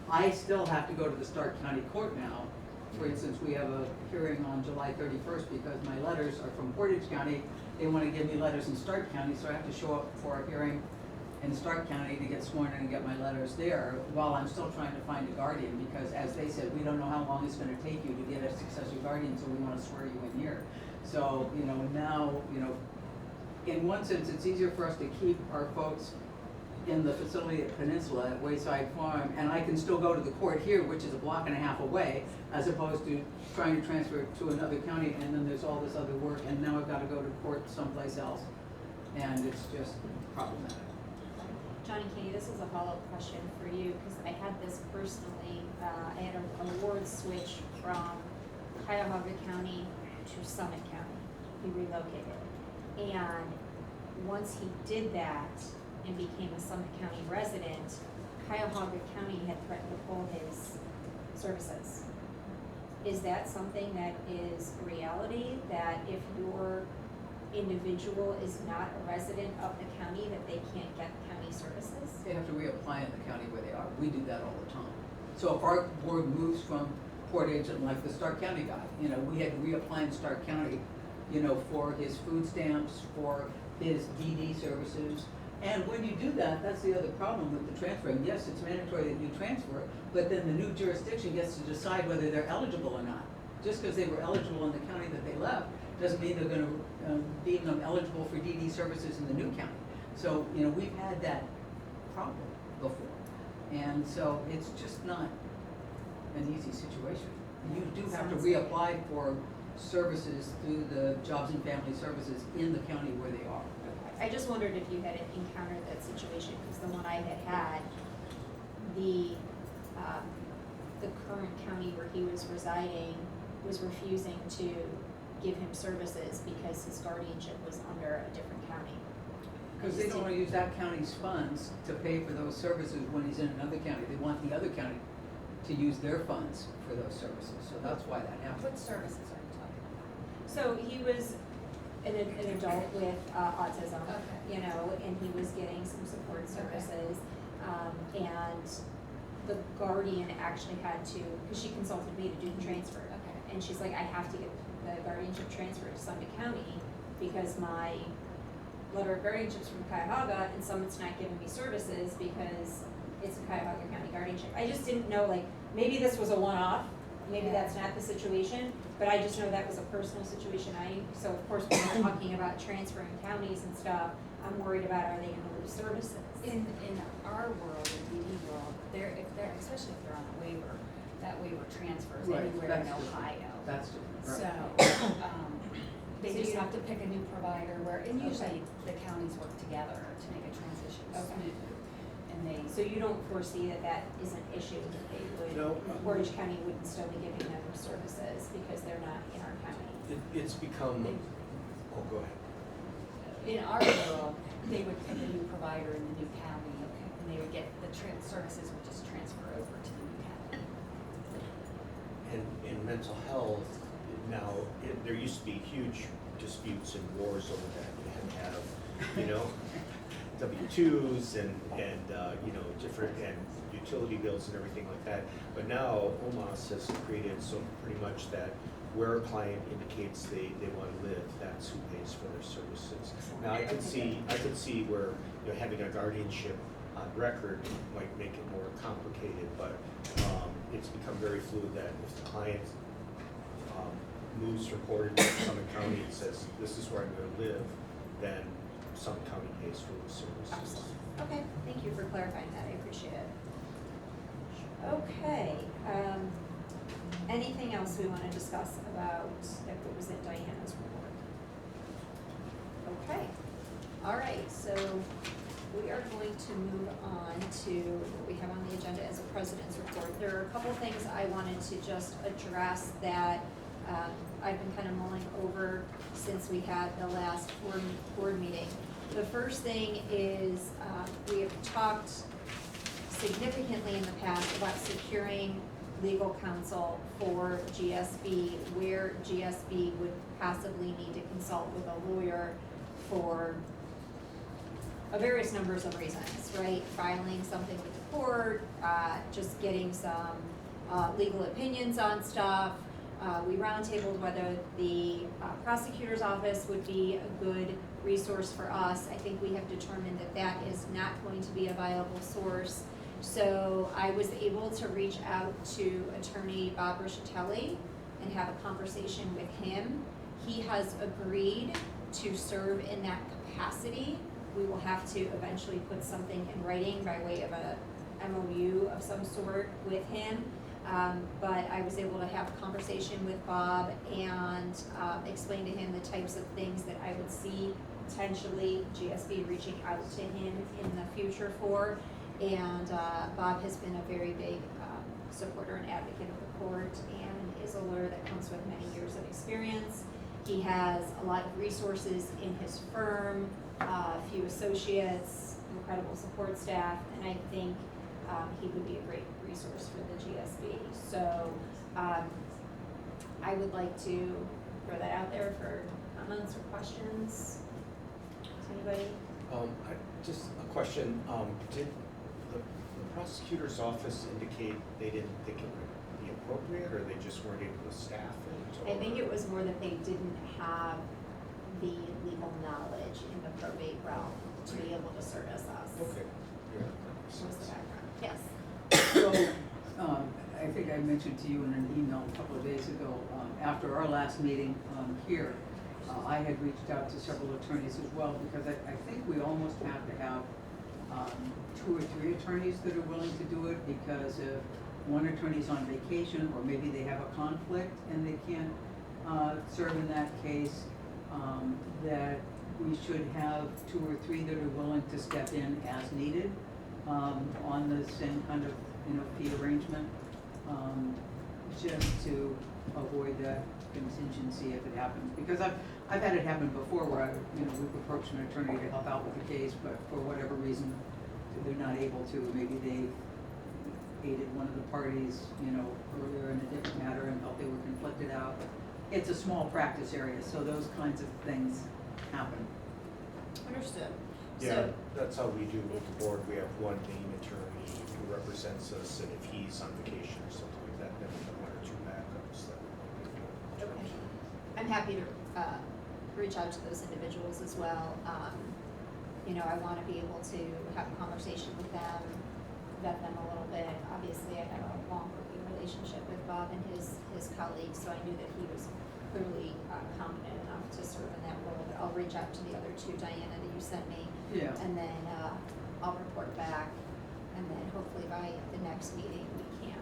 I still have to go to the Stark County Court now. For instance, we have a hearing on July 31st because my letters are from Portage County. They want to give me letters in Stark County, so I have to show up for a hearing in Stark County to get sworn in and get my letters there, while I'm still trying to find a guardian, because as they said, we don't know how long it's gonna take you to get a successor guardian, so we wanna swear you in here. So, now, in one sense, it's easier for us to keep our folks in the facility at Peninsula at Wayside Farm, and I can still go to the court here, which is a block and a half away, as opposed to trying to transfer it to another county, and then there's all this other work, and now I've gotta go to court someplace else, and it's just problematic. John and Katie, this is a follow-up question for you, because I had this personally, I had a ward switch from Cuyahoga County to Summit County. He relocated. And once he did that and became a Summit County resident, Cuyahoga County had threatened to pull his services. Is that something that is reality, that if your individual is not a resident of the county, that they can't get county services? They have to reapply in the county where they are. We do that all the time. So if our board moves from Portage, and like the Stark County guy, we had to reapply in Stark County, for his food stamps, for his DD services. And when you do that, that's the other problem with the transferring. Yes, it's mandatory that you transfer, but then the new jurisdiction gets to decide whether they're eligible or not. Just because they were eligible in the county that they left, doesn't mean they're gonna deem them eligible for DD services in the new county. So, we've had that problem before. And so it's just not an easy situation. You do have to reapply for services through the Jobs and Family Services in the county where they are. I just wondered if you had encountered that situation, because the one I had, the current county where he was residing was refusing to give him services because his guardianship was under a different county. Because they don't want to use that county's funds to pay for those services when he's in another county. They want the other county to use their funds for those services, so that's why that happened. What services are you talking about? So he was an adult with autism, Okay. and he was getting some support services. And the guardian actually had to, because she consulted me to do the transfer. Okay. And she's like, I have to get the guardianship transfer to Summit County because my letter of guardianship's from Cuyahoga and Summit's not giving me services because it's a Cuyahoga County guardianship. I just didn't know, like, maybe this was a one-off, maybe that's not the situation, but I just know that was a personal situation. So of course, when we're talking about transferring counties and stuff, I'm worried about, are they gonna lose services? In our world, in DD world, especially if they're on a waiver, that waiver transfers Right, anywhere in that's different. Ohio. That's different, So, right. they So just you- have to pick a new provider where, and Okay. usually the counties work together to make a transition Okay. smooth. And they, So you don't foresee that that is an issue, that they would, No. Portage County wouldn't still be giving them services because they're not in our county? It's become, oh, go ahead. in our world, they would pick a new provider in the new county, and they would get, the services would just transfer over to the new county. And in mental health, now, there used to be huge disputes and wars over that. You had to have, you know, W-2s and you know, different, and utility bills and everything like that. But now, OMAS has created so pretty much that where a client indicates they want to live, that's who pays for their services. Now, I could see where, you know, having a guardianship on record might make it more complicated, but it's become very fluid that if the client moves from Portage to Summit County and says, this is where I'm going to live, then Summit County pays for the services. Excellent. Okay, thank you for clarifying that, I appreciate it. Okay, anything else we want to discuss about that was in Diana's report? Okay, all right, so we are going to move on to what we have on the agenda as a president's report. There are a couple things I wanted to just address that I've been kind of mulling over since we had the last board meeting. The first thing is we have talked significantly in the past about securing legal counsel for GSB, where GSB would possibly need to consult with a lawyer for various numbers of reasons, right? Filing something with the court, just getting some legal opinions on stuff. We roundtabled whether the prosecutor's office would be a good resource for us. I think we have determined that that is not going to be a viable source. So I was able to reach out to attorney Bob Rischitelli and have a conversation with him. He has agreed to serve in that capacity. We will have to eventually put something in writing by way of a MOU of some sort with him. But I was able to have a conversation with Bob and explain to him the types of things that I would see potentially GSB reaching out to him in the future for. And Bob has been a very big supporter and advocate of the court and is a lawyer that comes with many years of experience. He has a lot of resources in his firm, a few associates, incredible support staff, and I think he would be a great resource for the GSB. So I would like to throw that out there for comments or questions. Anybody? Just a question, did the prosecutor's office indicate they didn't think it would be appropriate, or they just weren't able to staff it? I think it was more that they didn't have the legal knowledge in the probate realm to be able to service us. Okay, yeah, that makes Was the sense. background, yes. So, I think I mentioned to you in an email a couple of days ago, after our last meeting here, I had reached out to several attorneys as well, because I think we almost have to have 2 or 3 attorneys that are willing to do it, because if one attorney's on vacation, or maybe they have a conflict and they can't serve in that case, that we should have 2 or 3 that are willing to step in as needed on the same kind of, fee arrangement, just to avoid that contingency if it happens. Because I've had it happen before where we've approached an attorney to help out with the case, but for whatever reason, they're not able to. Maybe they aided one of the parties, earlier in a different matter and felt they were conflicted out. It's a small practice area, so those kinds of things happen. Understood. Yeah, that's how we do with the board. We have one main attorney who represents us, and if he's on vacation or something like that, then we have 1 or 2 backups that we Okay. I I'm happy to, reach out to those individuals as well. You know, I wanna be able to have a conversation with them, vet them a little bit. Obviously, I have a long working relationship with Bob and his colleagues, so I knew that he was clearly competent enough to serve in that role. But I'll reach out to the other two, Diana, that you sent me. Yeah. And then, I'll report back, and then hopefully by the next meeting, we can.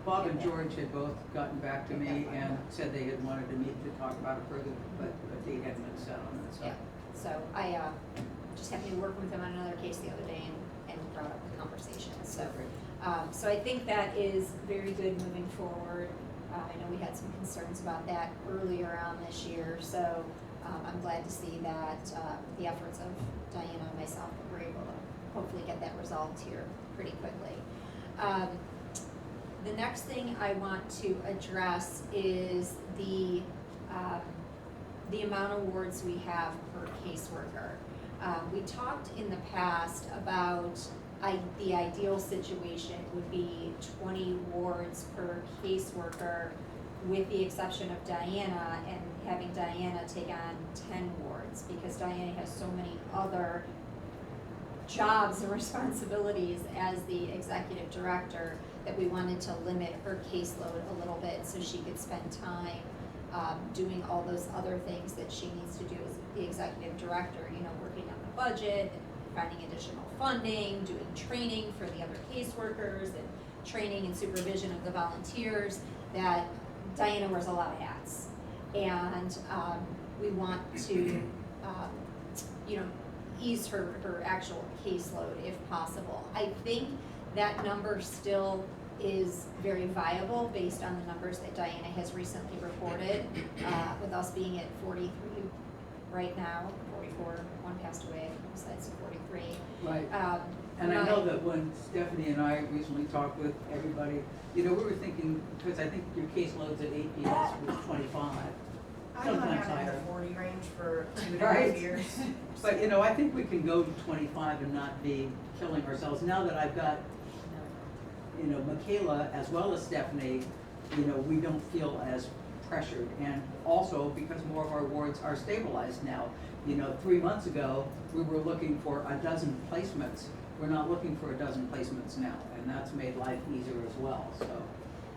Bob and George had both gotten back to me and said they had wanted to meet to talk about it further, but a date hadn't been set on it, so. Yeah, so I, just happened to work with him on another case the other day and brought up the conversation, so. So I think that is very good moving forward. I know we had some concerns about that earlier on this year, so, I'm glad to see that, the efforts of Diana and myself were able to hopefully get that resolved here pretty quickly. The next thing I want to address is the amount of awards we have per caseworker. We talked in the past about the ideal situation would be 20 wards per caseworker, with the exception of Diana, and having Diana take on 10 wards, because Diana has so many other jobs and responsibilities as the executive director that we wanted to limit her caseload a little bit so she could spend time doing all those other things that she needs to do as the executive director, you know, working on the budget, finding additional funding, doing training for the other caseworkers, and training and supervision of the volunteers, that Diana wears a lot of hats. And we want to, you know, ease her actual caseload if possible. I think that number still is very viable based on the numbers that Diana has recently reported, with us being at 43 right now, 44, one passed away, besides the 43. Right. And I know that when Stephanie and I recently talked with everybody, you know, we were thinking, because I think your caseloads at APS was 25. I Sometimes hung out in higher. the 40 range for 2.5 Right. years. But, you know, I think we can go to 25 and not be killing ourselves. Now that I've got, you know, Michaela as well as Stephanie, you know, we don't feel as pressured. And also because more of our wards are stabilized now. You know, 3 months ago, we were looking for a dozen placements. We're not looking for a dozen placements now, and that's made life easier as well. So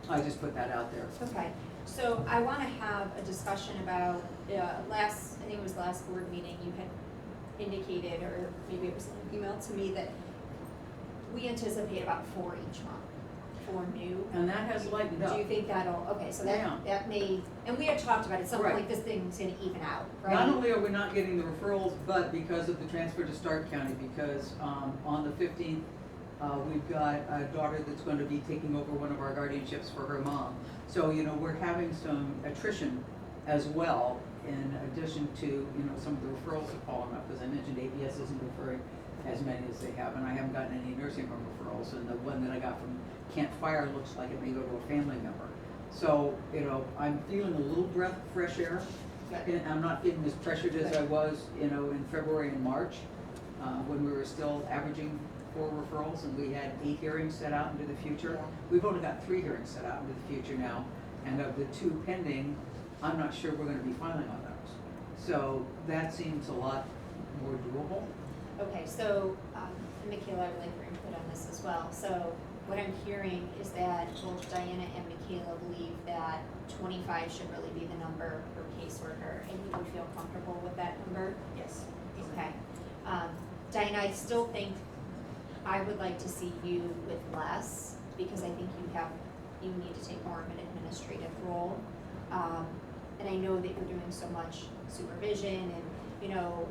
I just put that out there. Okay, so I wanna have a discussion about, I think it was last board meeting, you had indicated, or maybe it was an email to me, that we anticipate about 4 each month, 4 new. And that has lightened up. Do you think that'll, okay, so Yeah. that may, and we had talked about at some point, Right. this thing's gonna even out, right? Not only are we not getting the referrals, but because of the transfer to Stark County, because on the 15th, we've got a daughter that's going to be taking over one of our guardianships for her mom. So, you know, we're having some attrition as well, in addition to, you know, some of the referrals have fallen off. As I mentioned, ABS isn't referring as many as they have, and I haven't gotten any nursing home referrals, and the one that I got from Kent Fire looks like it may go to a family member. So, you know, I'm feeling a little breath of fresh air. And I'm not feeling as pressured as I was, you know, in February and March, when we were still averaging 4 referrals and we had 8 hearings set out into the future. Yeah. We've only got 3 hearings set out into the future now, and of the 2 pending, I'm not sure we're gonna be filing on those. So that seems a lot more doable. Okay, so, and Michaela, I would like your input on this as well. So what I'm hearing is that both Diana and Michaela believe that 25 should really be the number per caseworker, and you would feel comfortable with that number? Yes. Okay. Diana, I still think I would like to see you with less, because I think you need to take more of an administrative role. And I know that you're doing so much supervision, and, you know,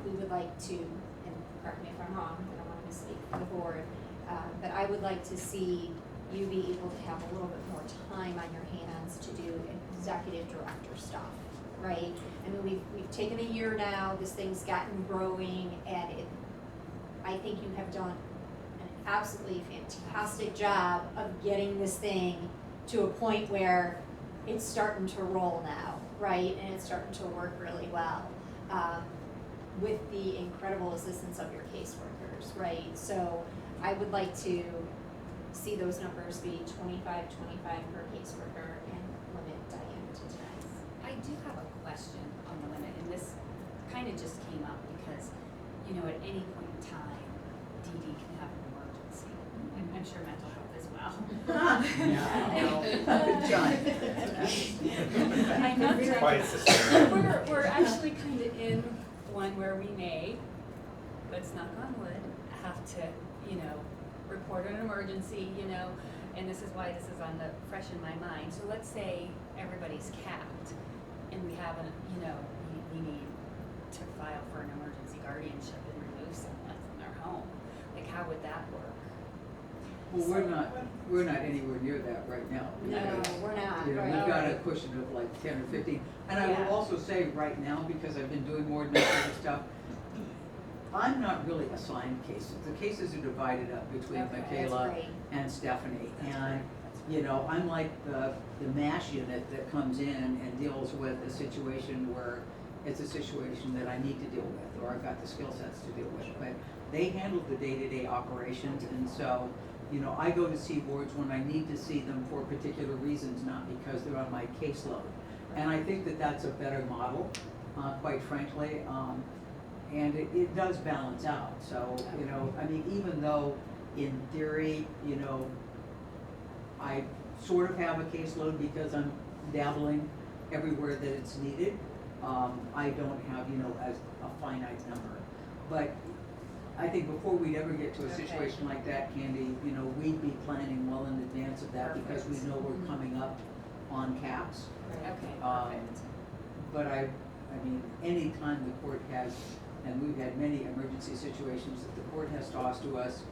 we would like to, and correct me if I'm wrong, I don't want to misspeak for the board, but I would like to see you be able to have a little bit more time on your hands to do executive director stuff, right? I mean, we've taken a year now, this thing's gotten growing, and I think you have done an absolutely fantastic job of getting this thing to a point where it's starting to roll now, right? And it's starting to work really well, with the incredible assistance of your caseworkers, right? So I would like to see those numbers be 25 per caseworker and limit Diana to 10. I do have a question on the limit, and this kind of just came up because, you know, at any point in time, DD can have an emergency. I'm sure mental health as well. I'm not trying Quiet system. we're actually kind of in one where we may, let's knock on wood, have to, you know, report an emergency, you know, and this is why this is on the fresh in my mind. So let's say everybody's capped and we have an, you know, we need to file for an emergency guardianship and remove someone from their home. Like, how would that work? Well, we're not anywhere near that right now. No, we're not, You know, right. we've got a cushion of like 10 or 15. And I Yeah. will also say right now, because I've been doing more administrative stuff, I'm not really assigned cases. The cases are divided up between Okay, that's Michaela great. and Stephanie. That's And, you know, I'm like the MASH unit that comes in and deals with a situation where it's a situation that I need to deal with, or I've got the skill sets to deal with. But they handle the day-to-day operations, and so, you know, I go to see boards when I need to see them for particular reasons, not because they're on my caseload. And I think that that's a better model, quite frankly. And it does balance out. So, you know, I mean, even though in theory, you know, I sort of have a caseload because I'm dabbling everywhere that it's needed, I don't have, you know, as a finite number. But I think before we'd ever get to a Okay. situation like that, Candy, you know, we'd be planning well in advance of that because we know we're coming up on caps. Okay, Um, perfect. But I mean, any time the court has, and we've had many emergency situations that the court has tossed to us,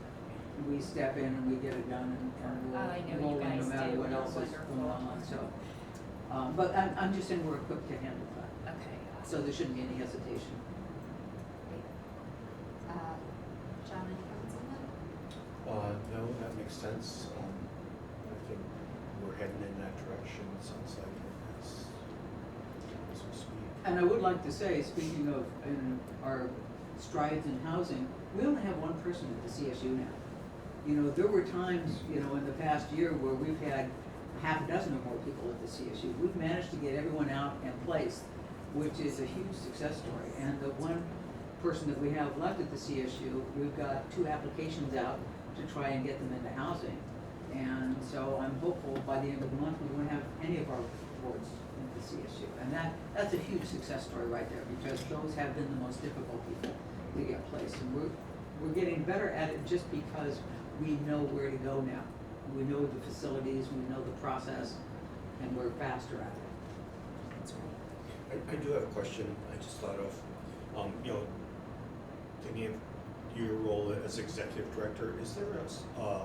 we step in and we get it done and I know we'll you roll in no guys matter do. what You're else is going wonderful. on, so. But I'm just saying we're equipped to handle that, Okay, so there shouldn't be any hesitation. John, any comments on that? No, that makes sense. I think we're heading in that direction, it sounds like, as we speak. And I would like to say, speaking of in our strides in housing, we only have one person at the CSU now. You know, there were times, you know, in the past year where we've had half a dozen or more people at the CSU. We've managed to get everyone out and placed, which is a huge success story. And the one person that we have left at the CSU, we've got 2 applications out to try and get them into housing. And so I'm hopeful by the end of the month, we won't have any of our boards in the CSU. And that's a huge success story right there, because those have been the most difficult people to get placed. And we're getting better at it just because we know where to go now. We know the facilities, we know the process, and we're faster at it. That's great. I do have a question I just thought of. You know, thinking of your role as executive director, is there a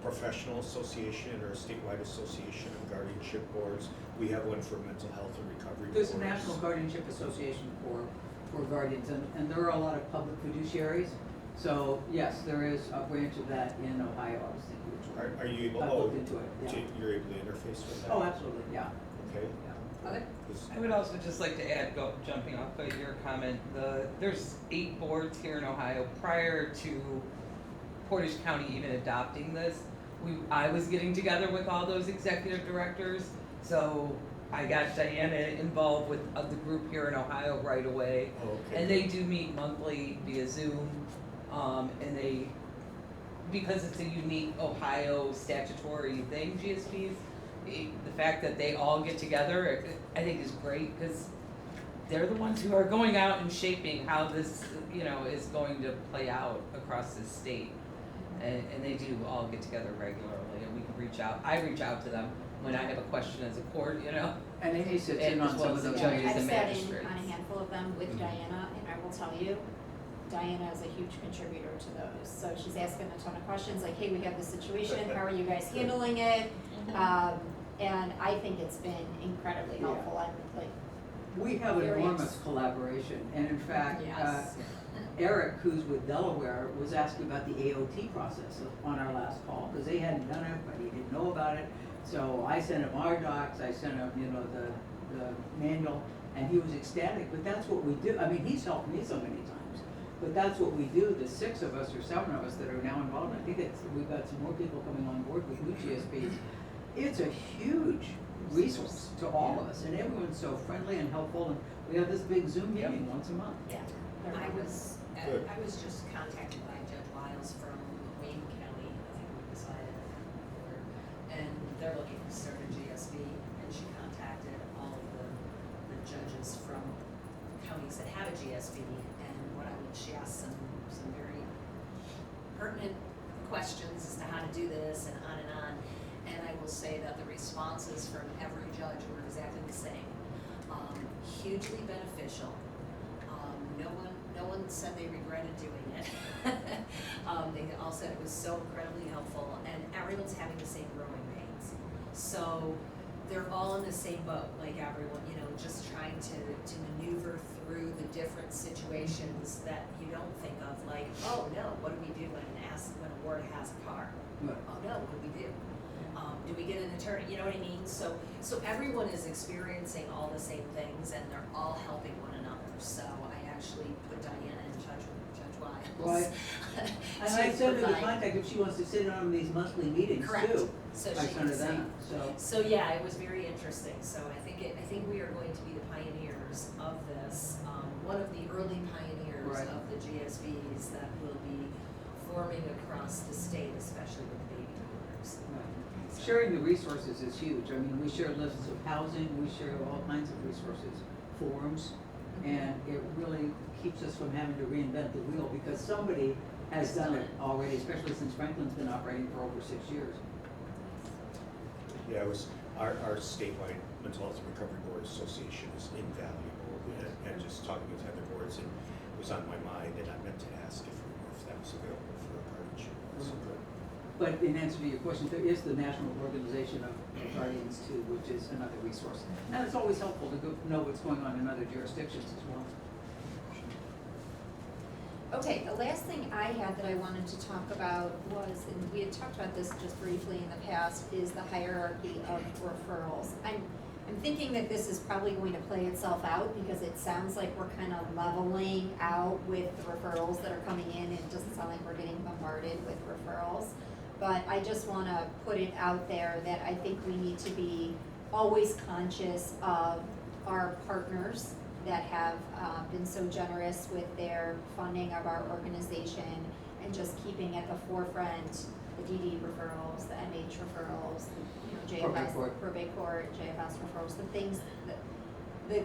professional association or a statewide association of guardianship boards? We have one for mental health and recovery boards. There's a National Guardianship Association for guardians, and there are a lot of public fiduciaries. So, yes, there is a branch of that in Ohio, I was thinking which one. Are you able, I've looked into it, yeah. you're able to interface with that? Oh, absolutely, yeah. Okay. Yeah. Okay. 'Cause- I would also just like to add, jumping off of your comment, there's 8 boards here in Ohio. Prior to Portage County even adopting this, I was getting together with all those executive directors, so I got Diana involved with the group here in Ohio right away. Oh, okay. And they do meet monthly via Zoom, and because it's a unique Ohio statutory thing, GSBs, the fact that they all get together, I think is great, because they're the ones who are going out and shaping how this, you know, is going to play out across this state. And they do all get together regularly, and we can reach out, I reach out to them when I have a question as a court, you know. And Amy sits in As on well some as of the those judges meetings. I've and sat in magistrates. on a handful of them with Mhm. Diana, and I will tell you, Diana is a huge contributor to those. So she's asking a ton of questions, like, hey, we have this situation, how are you guys handling it? And I think it's been incredibly Yeah. helpful. I'm like, We have an Very enormous collaboration, and in fact, yes. Eric, who's with Delaware, was asking about the AOT process on our last call, because they hadn't done it, but he didn't know about it. So I sent him our docs, I sent him, you know, the manual, and he was ecstatic, but that's what we do. I mean, he's helped me so many times, but that's what we do, the 6 of us or 7 of us that are now involved. I think we've got some more people coming on board with new GSBs. It's a huge resource to all of us, and everyone's so friendly and helpful, and we have this big Zoom meeting once a month. Yeah, I was just contacted by Judge Wiles from Wayne County, I think we decided, and they're looking to start a GSB, and she contacted all of the judges from counties that have a GSB, and she asked some very pertinent questions as to how to do this and on and on. And I will say that the responses from every judge were exactly the same. Hugely beneficial. No one said they regretted doing it. They all said it was so incredibly helpful, and everyone's having the same growing pains. So they're all in the same boat, like everyone, just trying to maneuver through the different situations that you don't think of, like, oh no, what do we do when a ward has a car? Right. Oh no, what do we do? Do we get an attorney? You know what I mean? So everyone is experiencing all the same things, and they're all helping one another. So I actually put Diana in touch with Judge Wiles. Right. And I sent her the contact if she wants to sit on these monthly meetings too. Correct. So I she sent her can that, So yeah, it was very interesting. So I think we are going to be the pioneers of this. One of the early pioneers Right. of the GSBs that will be forming across the state, especially with baby boomers. So- Sharing the resources is huge. I mean, we share lists of housing, we share all kinds of resources, forums, and it really keeps us from having to reinvent the wheel because somebody has done it already, especially since Franklin's been operating for over 6 years. Yeah, it was, our statewide Mental Health and Recovery Board Association is invaluable, and just talking with other boards, and it was on my mind, and I meant to ask if that was available for a partnership. So good. But in answer to your question, there is the National Organization of Guardians too, which is another resource. And it's always helpful to know what's going on in other jurisdictions as well. Okay, the last thing I had that I wanted to talk about was, and we had talked about this just briefly in the past, is the hierarchy of referrals. I'm thinking that this is probably going to play itself out because it sounds like we're kind of leveling out with the referrals that are coming in, and it doesn't sound like we're getting bombarded with referrals. But I just want to put it out there that I think we need to be always conscious of our partners that have been so generous with their funding of our organization, and just keeping at the forefront the DD referrals, the MH referrals, the JFS, probate court, JFS referrals, the things that, the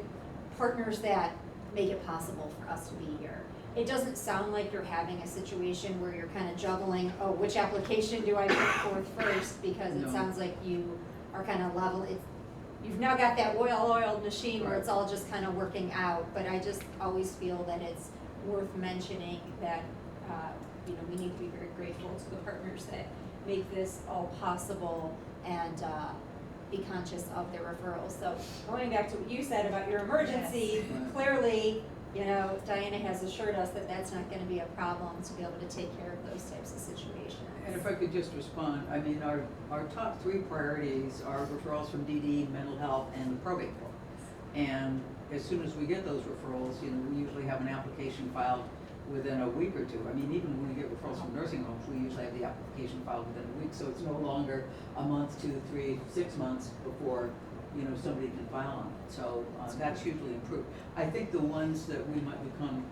partners that make it possible for us to be here. It doesn't sound like you're having a situation where you're kind of juggling, oh, which application do I put forth first? Because it No. sounds like you are kind of level, you've now got that well-oiled machine where Right. it's all just kind of working out. But I just always feel that it's worth mentioning that, we need to be very grateful to the partners that make this all possible, and be conscious of their referrals. So going back to what you said about your emergency, Yes. clearly, Diana has assured us that that's not gonna be a problem to be able to take care of those types of situations. And if I could just respond, I mean, our top 3 priorities are referrals from DD, mental health, and the probate court. And as soon as we get those referrals, we usually have an application filed within a week or 2. I mean, even when we get referrals from nursing homes, we usually have the application filed within a week, so it's no longer a month, 2, 3, 6 months before, somebody can file on it. So that's hugely improved. I think the ones that we might become,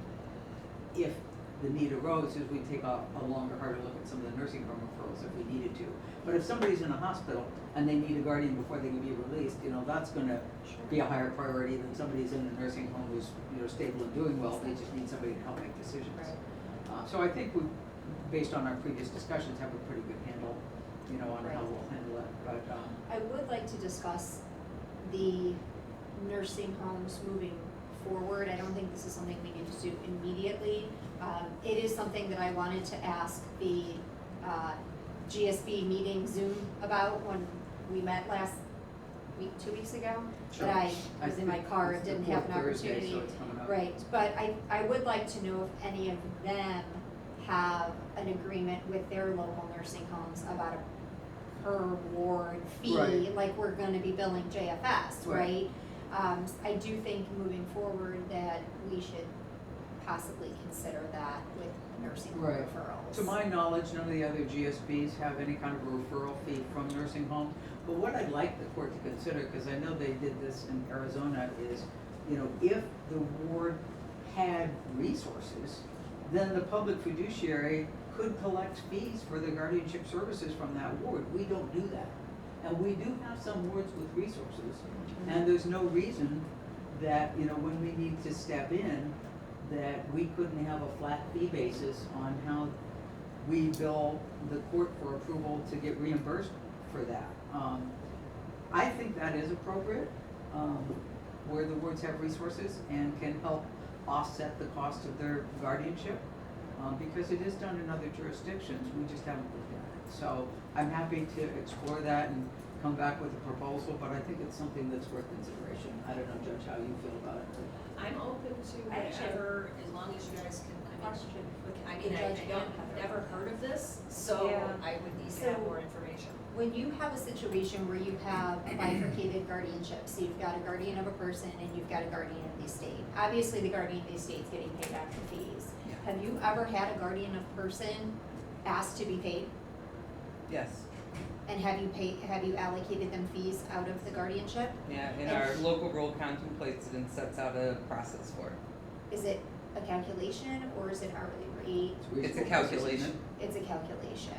if the need arose, is we'd take a longer, harder look at some of the nursing home referrals if we needed to. But if somebody's in a hospital and they need a guardian before they can be released, that's gonna be a higher priority than somebody's in a nursing home who's, stable and doing well. They just need somebody to help make decisions. Right. So I think we, based on our previous discussions, have a pretty good handle, on how we'll handle it. But I would like to discuss the nursing homes moving forward. I don't think this is something we need to do immediately. It is something that I wanted to ask the GSB meeting Zoom about when we met last week, 2 weeks ago. Sure. But I was in my think car, it's the didn't have an 4th Thursday, opportunity. so it's coming up. Right, but I would like to know if any of them have an agreement with their local nursing homes about a per ward fee, Right. like we're gonna be billing JFS, Right. right? I do think moving forward that we should possibly consider that with nursing home Right. referrals. To my knowledge, none of the other GSBs have any kind of a referral fee from nursing homes. But what I'd like the court to consider, because I know they did this in Arizona, is, you know, if the ward had resources, then the public fiduciary could collect fees for the guardianship services from that ward. We don't do that. And we do have some wards with resources, and there's no reason that, you know, when we need to step in, that we couldn't have a flat fee basis on how we bill the court for approval to get reimbursed for that. I think that is appropriate, where the wards have resources and can help offset the cost of their guardianship, because it is done in other jurisdictions, we just haven't looked at it. So I'm happy to explore that and come back with a proposal, but I think it's something that's worth consideration. I don't know, Judge, how you feel about it. I'm open to whichever, as long as you guys can, Question. I The mean, judge I don't, and Heather. never heard of this, so Yeah. I would need to have So- more information. When you have a situation where you have a bifurcated guardianship, so you've got a guardian of a person and you've got a guardian of the estate. Obviously, the guardian of the estate's getting paid back the fees. Yeah. Have you ever had a guardian of person asked to be paid? Yes, And have you allocated them fees out of the guardianship? yeah, and And- our local rule contemplates it and sets out a process for it. Is it a calculation or is it hourly rate? It's a reasonable calculation. It's a calculation.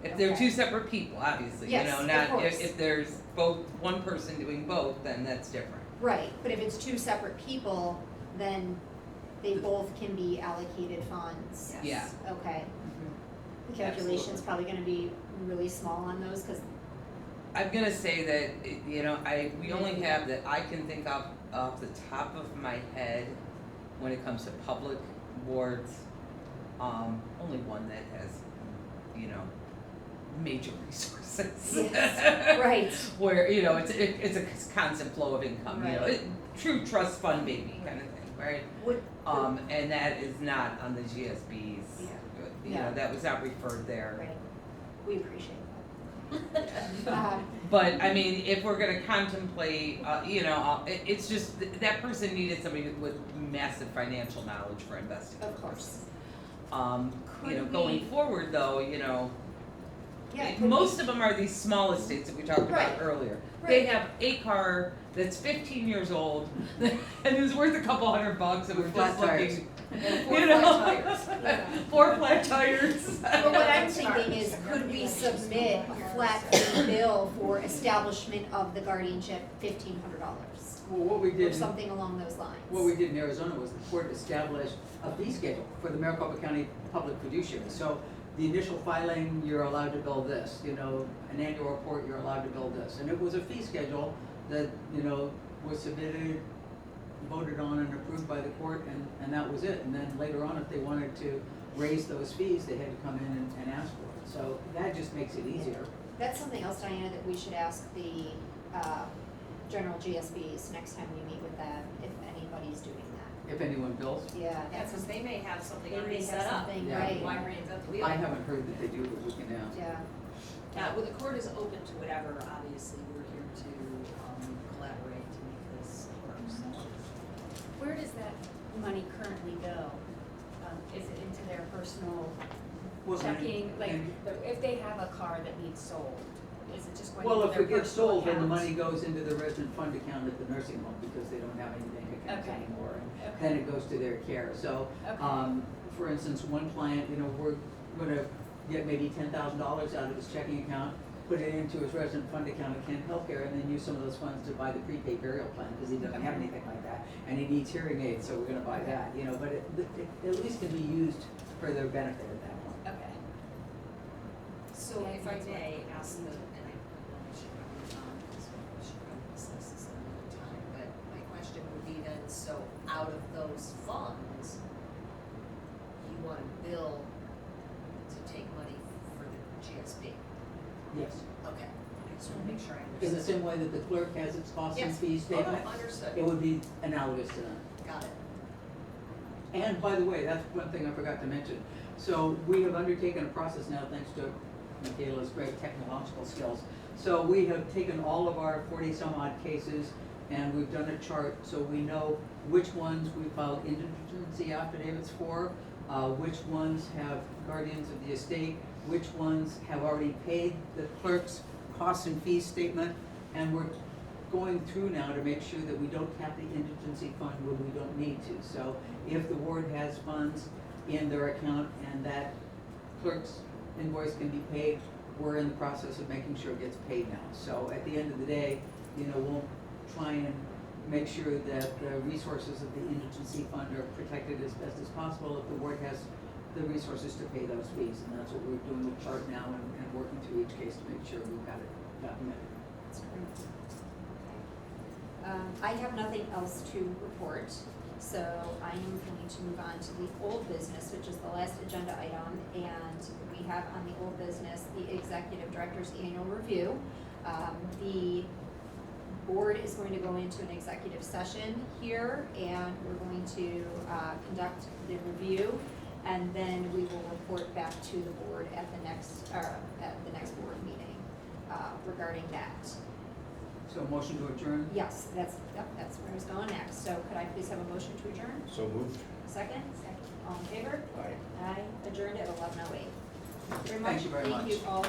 If they're Okay. two separate people, obviously, you Yes, know, of not, course. if there's both, one person doing both, then that's different. Right, but if it's two separate people, then they both can be allocated funds. Yeah. Okay. The calculation's probably gonna be really small on those, cause I'm gonna say that, you know, we only have that I can think of off the top of my head when it comes to public wards, only one that has, you know, major resources. Yes, right. Where, you know, it's a constant flow of income, you know, Right. true trust fund baby kind of thing, right? would, And that is not on the GSBs. Yeah. You Yeah. know, that was not referred there. right, we appreciate that. But I mean, if we're gonna contemplate, you know, it's just that person needed somebody with massive financial knowledge for investing. Of course. You know, Could going we- forward though, you know, Yeah, could most of them are these small estates that we talked about Right. early. They Right. have a car that's 15 years old and is worth a couple $100 and we're With just flat tires. looking, And 4 you know, flat tires. Yeah. 4 flat tires. But what I'm thinking is, could we submit a flat fee bill for establishment of the guardianship, $1,500? Well, what we Or did, something along those lines? what we did in Arizona was the court established a fee schedule for the Maricopa County Public Fiduciary. So the initial filing, you're allowed to bill this, you know, an annual report, you're allowed to bill this. And it was a fee schedule that, you know, was submitted, voted on and approved by the court, and that was it. And then later on, if they wanted to raise those fees, they had to come in and ask for it. So that just makes it easier. That's something else, Diana, that we should ask the general GSBs next time we meet with them, if anybody's doing that. If anyone bills. Yeah, Yeah, that's, cause they may have something they may already have set up. something, Yeah. right, Why reinvent the wheel? I haven't heard that they do, but we can ask. yeah. Well, the court is open to whatever, obviously, we're here to collaborate to make this work, so. Where does that money currently go? Is it into their personal Well, checking, like, and- if they have a car that needs sold, is it just going Well, into if their it gets personal sold, then the accounts? money goes into the resident fund account at the nursing home because they don't have any bank accounts Okay. anymore. And Okay. then it goes to their care. So, Okay. for instance, one client, you know, we're gonna get maybe $10,000 out of his checking account, put it into his resident fund account at Kent Healthcare, and then use some of those funds to buy the prepaid burial plan, because he doesn't have anything like that. And he needs hearing aids, so we're gonna buy that, you know, but it at least can be used for their benefit at that point. Okay. So if I may ask the, and I know we should probably, because we should probably discuss this another time, but my question would be then, so out of those funds, you wanna bill to take money for the GSB? Yes. Okay, I just wanna make sure I In understand. the same way that the clerk has its costs and Yes. fees Oh, no, statement, understood, it would be analogous to that. got it. And by the way, that's one thing I forgot to mention. So we have undertaken a process now, thanks to Michaela's great technological skills. So we have taken all of our 40-some odd cases and we've done a chart so we know which ones we filed indigency affidavits for, which ones have guardians of the estate, which ones have already paid the clerks cost and fees statement, and we're going through now to make sure that we don't tap the contingency fund when we don't need to. So if the ward has funds in their account and that clerk's invoice can be paid, we're in the process of making sure it gets paid now. So at the end of the day, you know, we'll try and make sure that the resources of the contingency fund are protected as best as possible if the ward has the resources to pay those fees. And that's what we're doing with chart now and working through each case to make sure we've got it documented. That's great. I have nothing else to report, so I am going to move on to the old business, which is the last agenda item, and we have on the old business, the executive director's annual review. The board is going to go into an executive session here, and we're going to conduct the review, and then we will report back to the board at the next board meeting regarding that. So a motion to adjourn? Yes, that's where I was going next. So could I please have a motion to adjourn? So moved. Second? Second. All in favor? Aye. Aye. Adjourned at 11:08. Very much. Thank you very much. Thank you all.